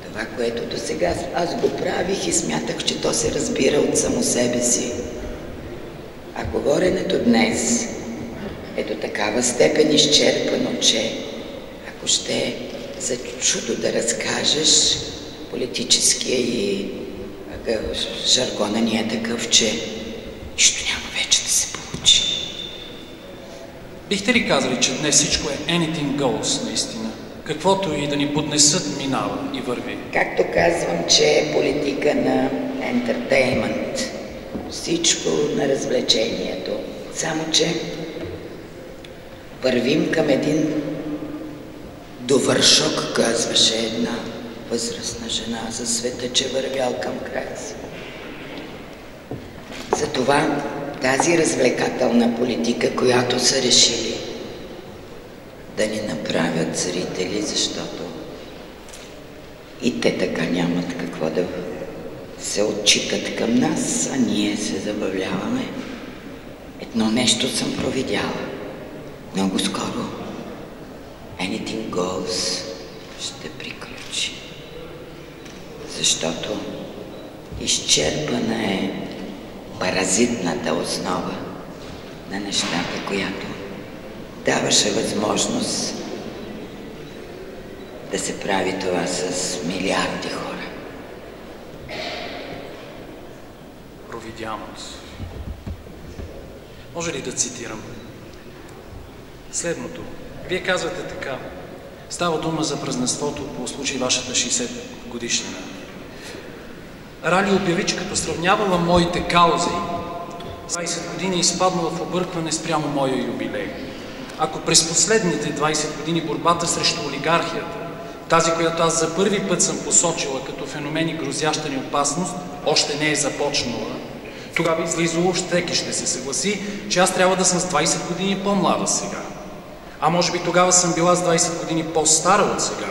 това, което досега аз го правих и смятах, че то се разбира от само себе си. А говоренето днес е до такава степен изчерпано, че ако ще за чудо да разкажеш, политическия и жаргона ни е такъв, че нищо няма вече да се получи. Бихте ли казали, че днес всичко е anything goes, наистина? Каквото и да ни поднесат, минава и върви? Както казвам, че е политика на ентертеймент. Всичко на развлечението. Само, че вървим към един довършок, казваше една възрастна жена за света, че вървял към края си. Затова тази развлекателна политика, която са решили да ни направят зрители, защото и те така нямат какво да се отчитат към нас, а ние се забавляваме. Едно нещо съм провидяла. Много скоро Anything Goes ще приключи. Защото изчерпана е паразитната основа на нещата, която даваше възможност да се прави това с милиарди хора. Провидяност. Може ли да цитирам следното? Вие казвате така. Става дума за празненството по случай вашата 60 годишнина. Рали обяви, че като сравнявала моите каузи, 20 години изпаднала в объркване спрямо моя юбилей. Ако през последните 20 години борбата срещу олигархията, тази, която аз за първи път съм посочила като феномен и грозяща ни опасност, още не е започнала, тогава излизало всеки ще се съгласи, че аз трябва да съм с 20 години по-млада сега. А може би тогава съм била с 20 години по-стара от сега.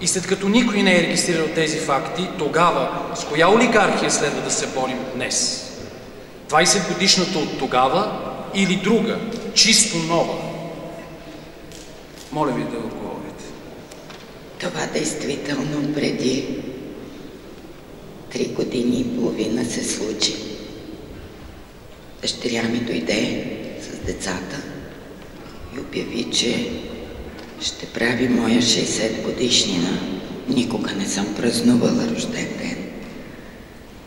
И след като никой не е регистрирал тези факти, тогава с коя олигархия следва да се борим днес? 20 годишната от тогава или друга, чисто нова? Моля ви да отговорите. Това действително преди 3 години и половина се случи. Дъщеря ми дойде с децата и обяви, че ще прави моя 60 годишнина. Никога не съм празнувала рожден ден.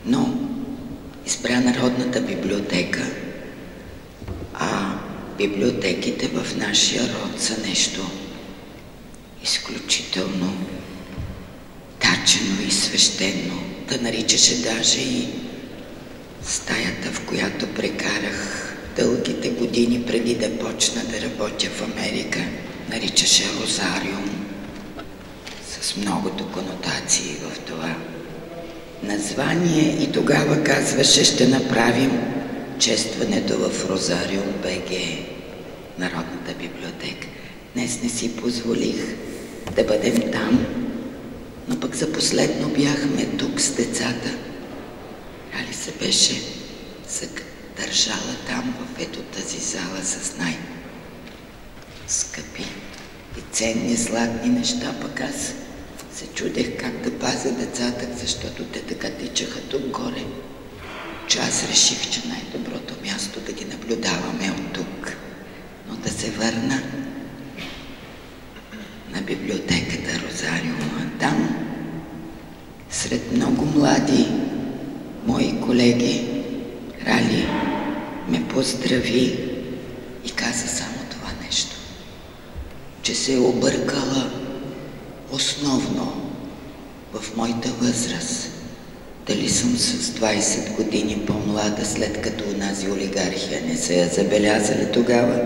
Но избра Народната библиотека, а библиотеките в нашия род са нещо изключително тачено и свещено. Да наричаше даже и стаята, в която прекарах дългите години преди да почна да работя в Америка, наричаше Розариум, с многото конотации в това название, и тогава казваше: ще направим честването в Розариум БГ, Народната библиотека. Днес не си позволих да бъдем там, но пък за последно бяхме тук с децата. Али се беше държала там, в ето тази зала, с най-скъпи и ценни златни неща, пък аз се чудех как да пазя децата, защото те така тичаха тук горе, че аз реших, че най-доброто място да ги наблюдаваме от тук. Но да се върна на библиотеката Розариум. Там, сред много млади мои колеги, Рали ме поздрави и каза само това нещо, че се е объркала основно в моята възраст. Дали съм с 20 години по-млада, след като онази олигархия не са я забелязали тогава,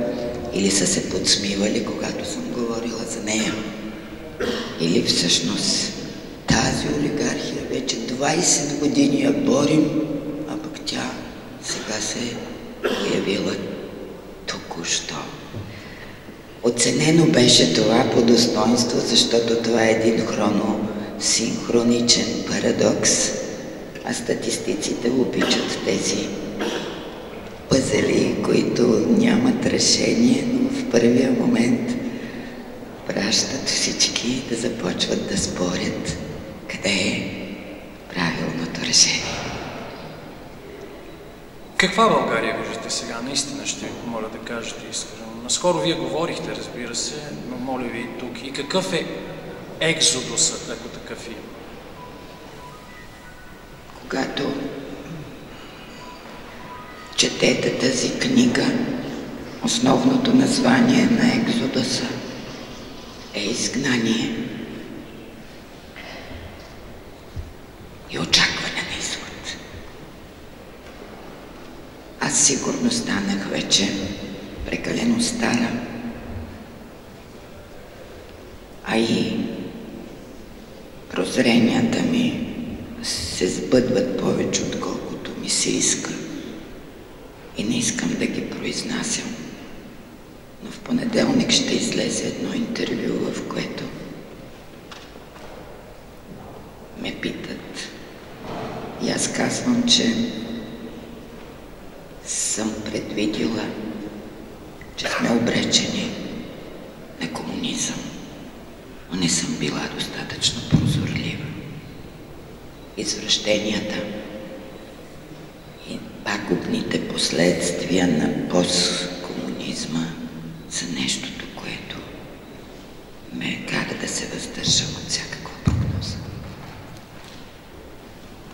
или са се подсмивали, когато съм говорила за нея, или всъщност тази олигархия вече 20 години я борим, а пък тя сега се е появила току-що. Оценено беше това по достоинство, защото това е един хроносинхроничен парадокс, а статистиците обичат тези пъзели, които нямат решение, но в първия момент пращат всички да започват да спорят къде е правилното решение. Каква България виждате сега? Наистина ще ви помоля да кажете искрено. Наскоро вие говорихте, разбира се, но моля ви и тук. И какъв е екзодусът, ако такъв има? Когато четете тази книга, основното название на екзодуса е изгнание и очакване на изход. Аз сигурно станах вече прекалено стара, а и прозренията ми се сбъдват повече, отколкото ми се иска, и не искам да ги произнасям. Но в понеделник ще излезе едно интервю, в което ме питат и аз казвам, че съм предвидила, че сме обречени на комунизъм, но не съм била достатъчно прозорлива. Извращенията и пагубните последствия на посткомунизма са нещото, което ме кара да се въздържам от всякаква прогноза.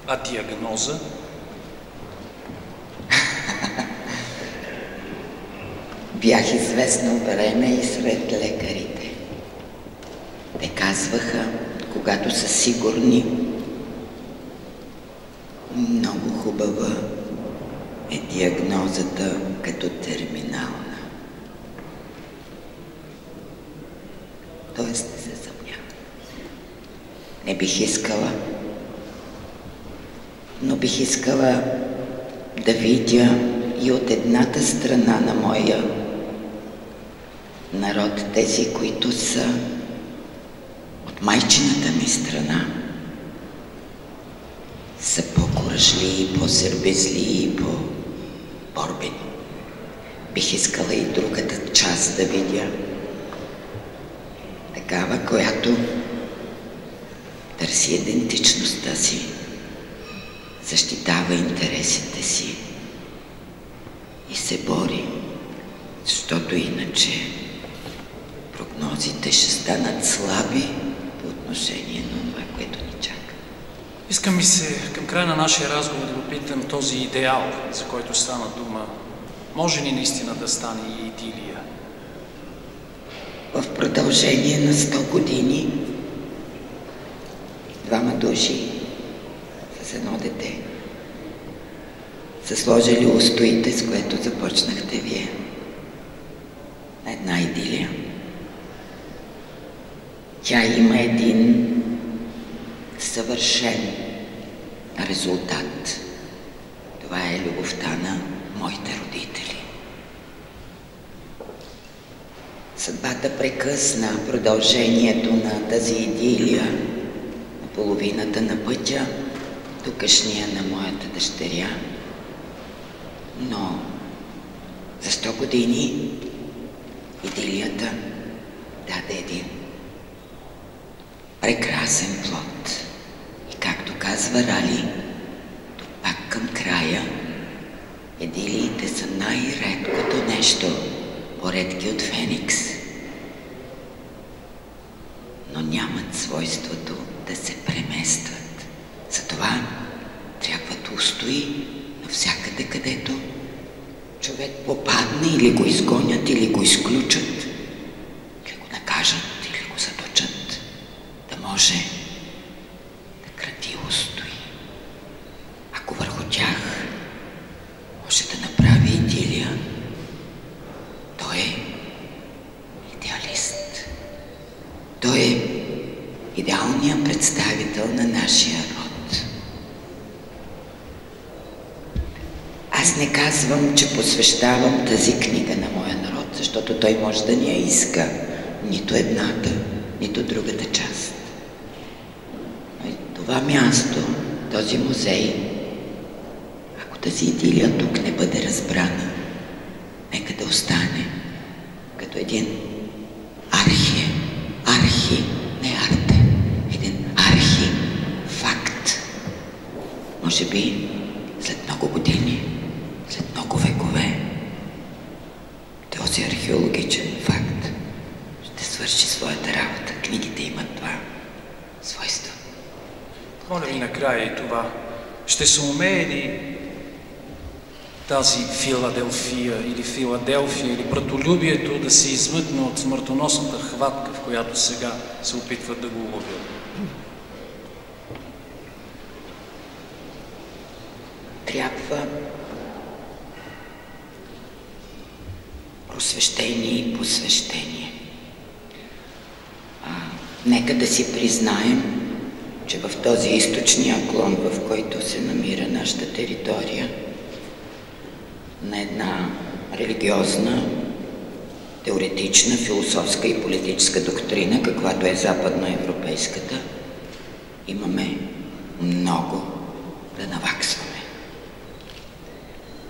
А диагноза? Бях известно време и сред лекарите. Те казваха, когато са сигурни, много хубава е диагнозата като терминална. Тоест не се съмнявам. Не бих искала, но бих искала да видя и от едната страна на моя народ, тези, които са от майчината ми страна, са по-куражливи, по-сърбезливи, по-борбени. Бих искала и другата част да видя, такава, която търси идентичността си, защитава интересите си и се бори, защото иначе прогнозите ще станат слаби по отношение на това, което ни чака. Искам ми се към края на нашия разговор да попитам този идеал, за който стана дума. Може ли наистина да стане и идилия? В продължение на 100 години двама души с едно дете са сложили устоите, с което започнахте вие, на една идилия. Тя има един съвършен резултат. Това е любовта на моите родители. Съдбата прекъсна продължението на тази идилия на половината на пътя, тукашния на моята дъщеря. Но за 100 години идилията даде един прекрасен плод. И както казва Рали, пак към края, идилиите са най-редкото нещо, по-редки от Феникс. Но нямат свойството да се преместват. Затова трябват устои навсякъде, където човек попадне или го изгонят, или го изключат, или го накажат, или го заточат, да може да кради устои. Ако върху тях може да направи идилия, той е идеалист. Той е идеалният представител на нашия род. Аз не казвам, че посвещавам тази книга на моя народ, защото той може да ни я иска. Нито едната, нито другата част. Но и това място, този музей, ако тази идилия тук не бъде разбрана, нека да остане като един не арте, един архифакт. Може би след много години, след много векове, този археологичен факт ще свърши своята работа. Книгите имат това свойство. Моля ви накрая и това. Ще се умее ли тази Филаделфия или братолюбието да се измъкне от смъртоносната хватка, в която сега се опитват да го уловят? Трябва просвещение и посвещение. Нека да си признаем, че в този източния клон, в който се намира нашата територия, на една религиозна, теоретична, философска и политическа доктрина, каквато е западноевропейската, имаме много да наваксваме.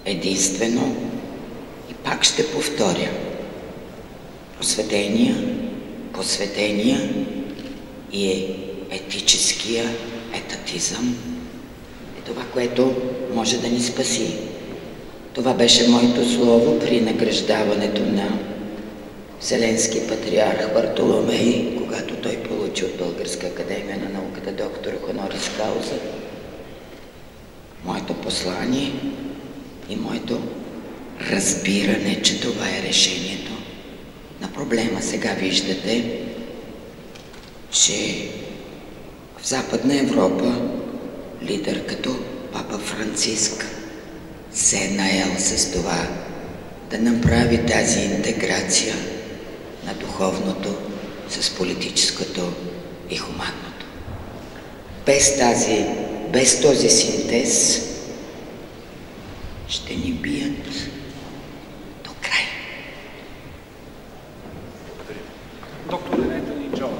Единствено, и пак ще повторя, просветения, посветения и етическия етатизъм е това, което може да ни спаси. Това беше моето слово при награждаването на Вселенски патриарх Бартоломей, когато той получи от Българска академия на науката доктор хонорис кауза. Моето послание и моето разбиране, че това е решението на проблема. Сега виждате, че в Западна Европа лидер като Папа Франциск се е наел с това да направи тази интеграция на духовното с политическото и хуманното. Без този синтез ще ни бият до край. Доктор Ренети Джова.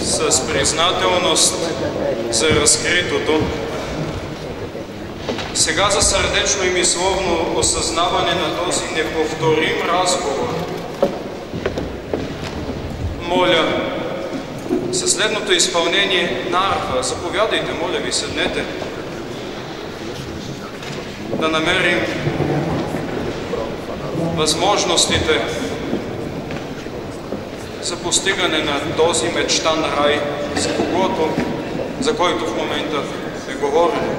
С признателност за разкритото, сега за сърдечно и мисловно осъзнаване на този неповторим разговор, моля със следното изпълнение на арфа. Заповядайте, моля ви, седнете. Да намерим възможностите за постигане на този мечтан рай, за който в момента е говорено.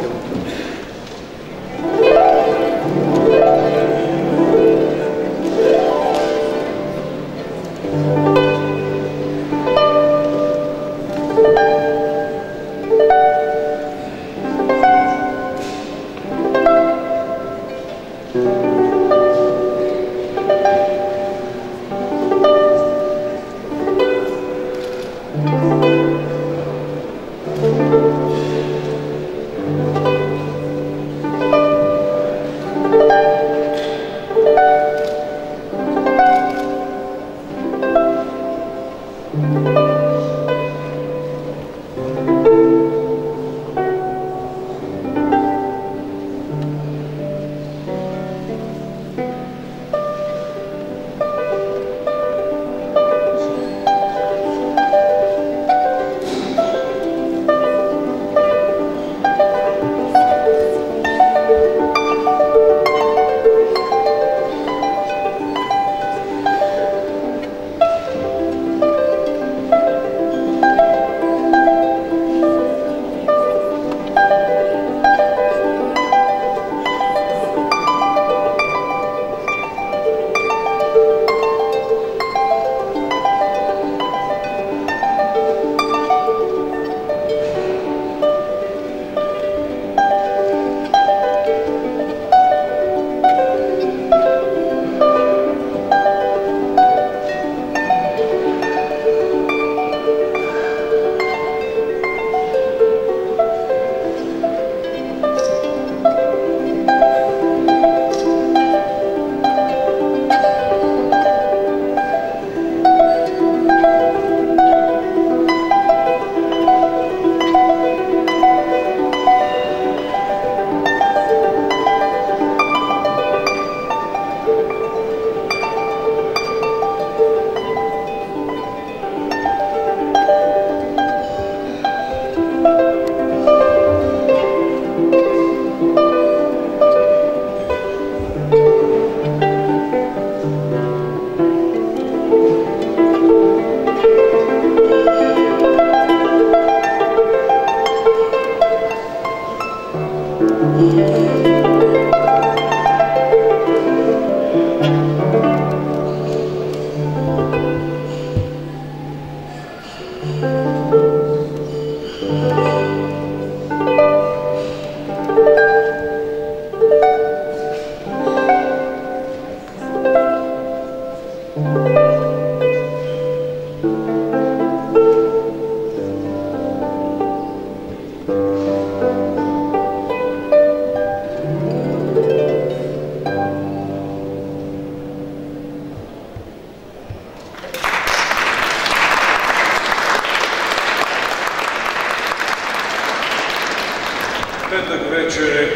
Петък вечер е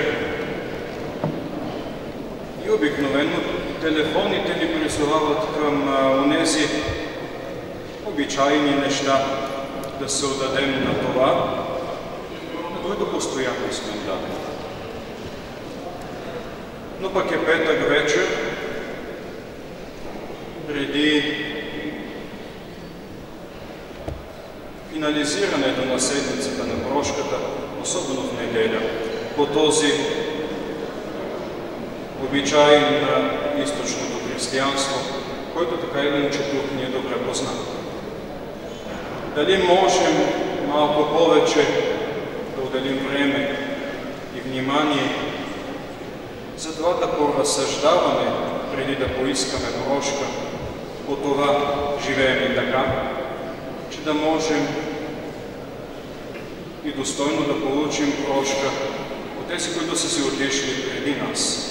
и обикновено телефоните ни призовават към онези обичайни неща, да се отдадем на това, на което постоянно сме дадени. Но пък е петък вечер, преди финализирането на седмицата на прошката, особено в неделя, по този обичай на източното християнство, който така или иначе тук ние добре познаваме. Дали можем малко повече да отделим време и внимание за това да поразсъждаваме, преди да поискаме прошка, по това живеем и така, че да можем и достойно да получим прошка от тези, които са си отишли преди нас.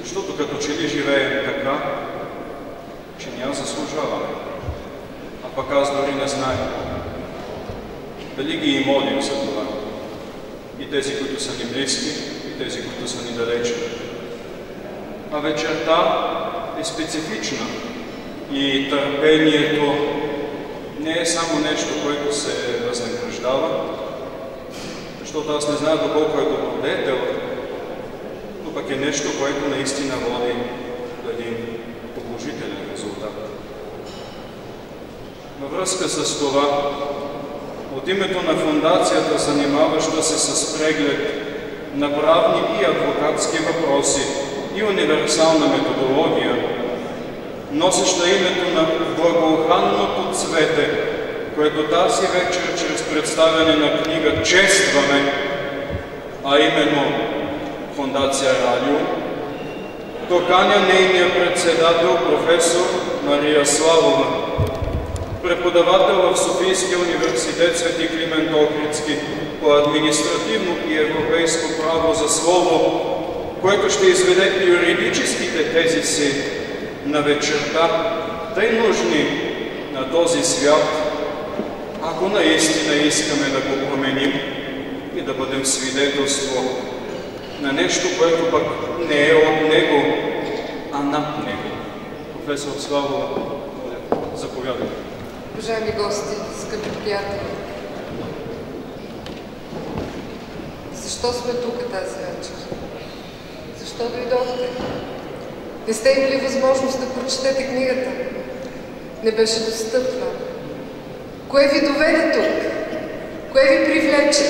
Защото като че ли живеем така, че ние заслужаваме, а пък аз дори не знаем дали ги и молим за това. И тези, които са ни близки, и тези, които са ни далечни. А вечерта е специфична и търпението не е само нещо, което се възнаграждава, защото аз не знам доколко е добродетел, но пък е нещо, което наистина води до един положителен резултат. Във връзка с това, от името на фундацията, занимаваща се с преглед на правни и адвокатски въпроси и универсална методология, носеща името на благоуханното цвете, което тази вечер чрез представяне на книга честваме, а именно Фундация Радио, доканя нейния председател професор Мария Славова, преподавател в Софийския университет Свети Климент Охридски по административно и европейско право за слово, което ще изведе юридическите тези си на вечерта, тъй нужни на този свят, ако наистина искаме да го променим и да бъдем свидетелство на нещо, което пък не е от него, а над него. Професор Славова, заповядайте. Уважаеми гости, скъпи приятели, защо сме тук тази вечер? Защо дойдохте? Не сте имали възможност да прочетете книгата? Не беше достъпна? Кое ви доведе тук? Кое ви привлече?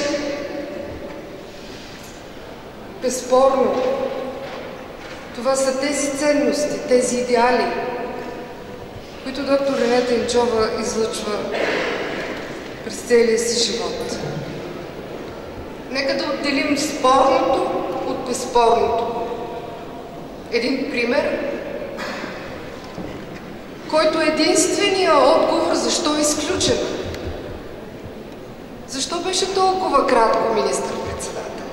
Безспорно, това са тези ценности, тези идеали, които доктор Ренета Инджова излъчва през целия си живот. Нека да отделим спорното от безспорното. Един пример, който е единствения отговор защо е изключен. Защо беше толкова кратко министър-председател?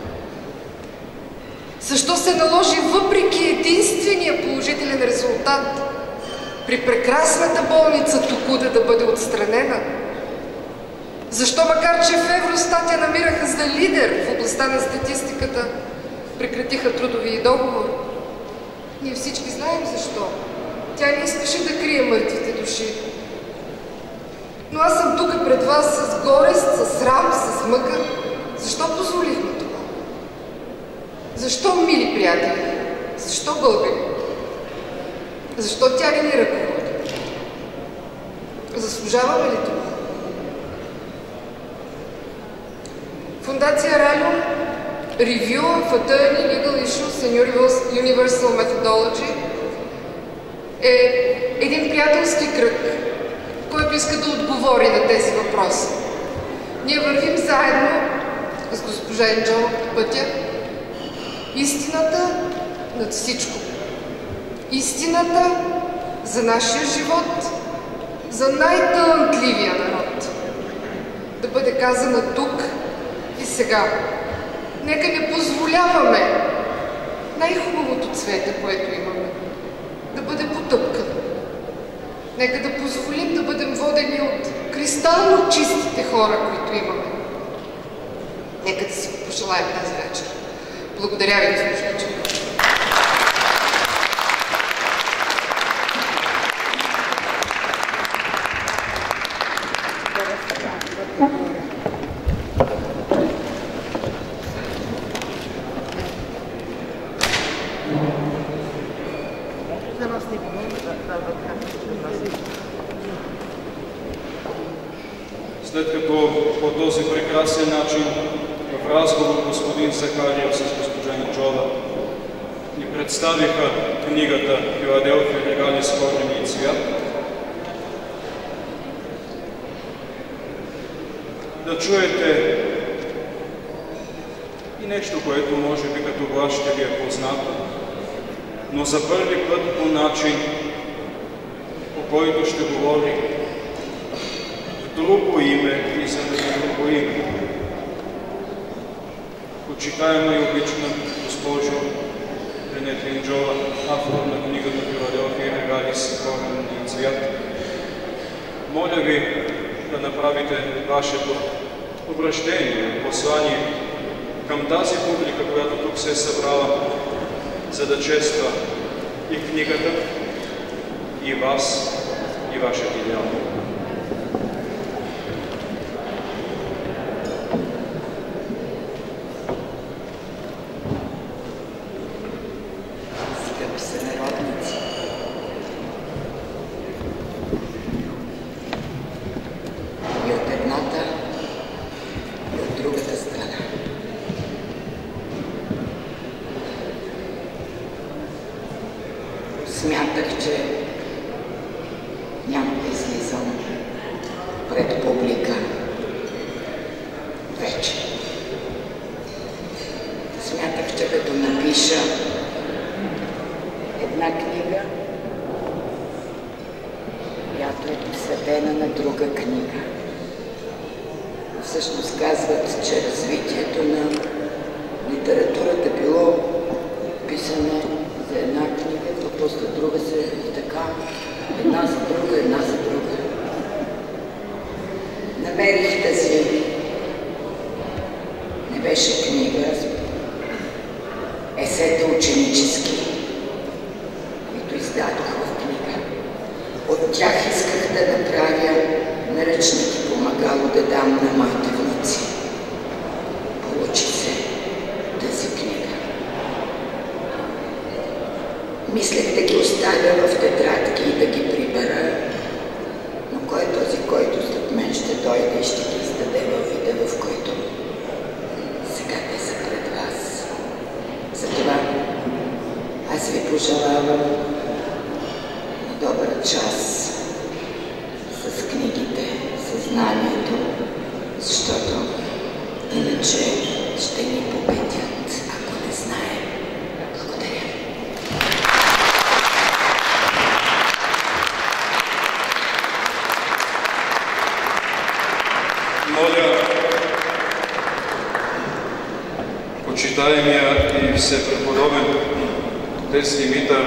Защо се наложи въпреки единствения положителен резултат при прекрасната болница Токуда да бъде отстранена? Защо, макар че в Евростат я намираха за лидер в областта на статистиката, прекратиха трудовия договор? Ние всички знаем защо. Тя не искаше да крие мъртвите души. Но аз съм тук пред вас с горест, с срам, с мъка. Защо позволихме това? Защо, мили приятели? Защо, българи? Защо тя не ни ръководи? Заслужаваме ли това? Фундация Радио Review of Attorney Legal Issues and Universal Methodology е един приятелски кръг, който иска да отговори на тези въпроси. Ние вървим заедно с госпожа Инджова по пътя. Истината над всичко. Истината за нашия живот, за най-талантливия народ. Да бъде казана тук и сега. Нека не позволяваме най-хубавото цвете, което имаме, да бъде потъпкано. Нека да позволим да бъдем водени от кристално чистите хора, които имаме. Нека да си го пожелаем тази вечер. Благодаря ви, госпожа Инджова. След като по този прекрасен начин в разговор господин Захариев с госпожа Инджова ни представиха книгата Филаделфия Легалис корени и цвят, да чуете и нещо, което може би като глас ще ви е познато, но за първи път по начин, по който ще говори друго име и за друго име. Почитаема и обична госпожо Ренета Инджова, автор на книгата Филаделфия Легалис корени и цвят, моля ви да направите вашето обращение, послание към тази публика, която тук се е събрала, за да чества и книгата, и вас, и вашия идеал. сънародници. И от едната, и от другата страна. Смятах, че няма да излизам пред публика вече. Смятах, че като напиша една книга, която е посветена на друга книга. Всъщност казват, че развитието на литературата било писане за една книга, то после друга се и така, една за друга, една за друга. Намерих тази, не беше книга, есета ученически, които издадох в книга. От тях исках да направя наръчник и помагало да дам на моите внуци. Получи се тази книга. Мислех да ги оставя в тетрадки и да ги прибера, но кой е този, който след мен ще дойде и ще ги издаде във вида, в който сега те са пред вас. Затова аз ви пожелавам на добър час с книгите, със знанието, защото иначе ще ни победят, ако не знаем. Благодаря. Моля почитаемия и всепреподобен отец Димитър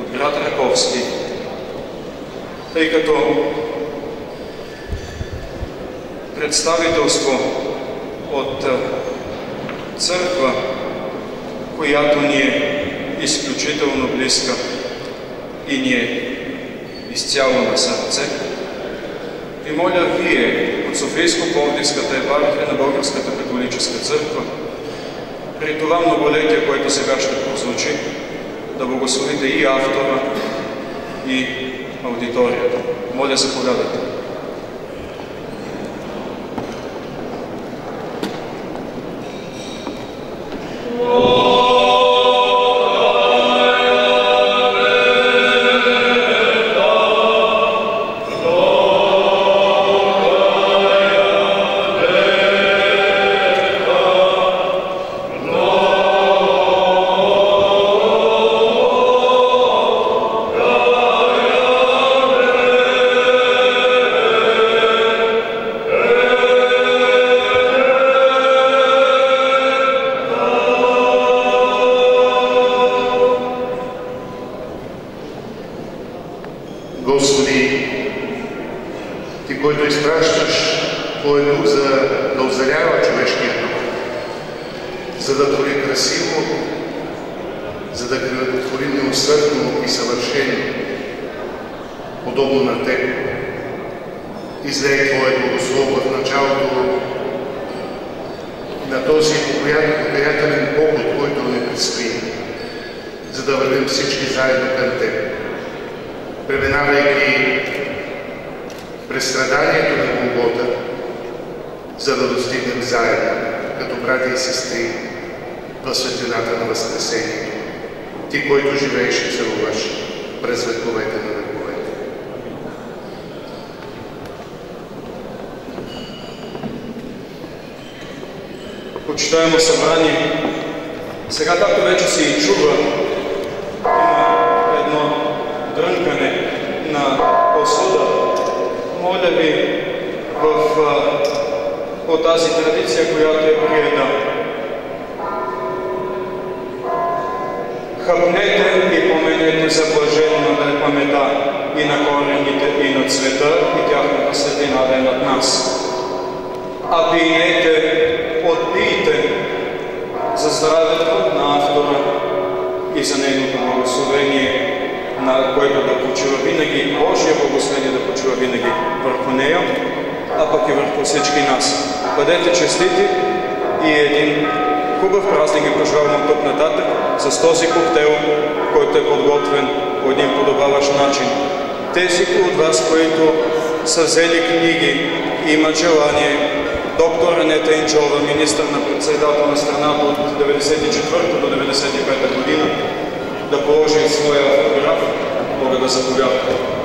от град Раковски, тъй като представителство от църква, която ни е изключително близка и ни е изцяло на сърце, и моля вие от Софийско-Пловдивската епархия на Българската католическа църква, при това многолетие, което сега ще прозвучи, да благословите и автора, и аудиторията. Моля, заповядайте. Господи, Ти, който изпращаш Твоя дух, за да озарява човешкия дух, за да твори красиво, за да твори милосърдно и съвършено, подобно на Теб. Излей Твоят благослов в началото на този покаятелен поход, който ни предстои, за да вървим всички заедно към Теб, преминавайки през страданието на Голгота, за да достигнем заедно, като братя и сестри, в светлината на Възкресението. Ти, който живееш и царуваш през вековете на вековете. Почитаемо събрание, сега, както вече се и чува, има едно дрънкане на посуда. Моля ви, по тази традиция, която е приета, хъпнете и поменете за блаженната памета и на корените, и на цвета, и тяхната светлина да е над нас. А пийнете, отпийте за здравето на автора и за нейното благословение, на което да почива винаги, Божие благословение да почива винаги върху нея, а пък и върху всички нас. Бъдете честити и един хубав празник ви пожелавам от тук нататък с този коктейл, който е подготвен по един подобаващ начин. Тези от вас, които са взели книги и имат желание, доктор Ренета Инчова, министър на председател на страната от 1994 до 1995 година, да положи своя автограф, могат да заповядат.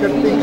Как ты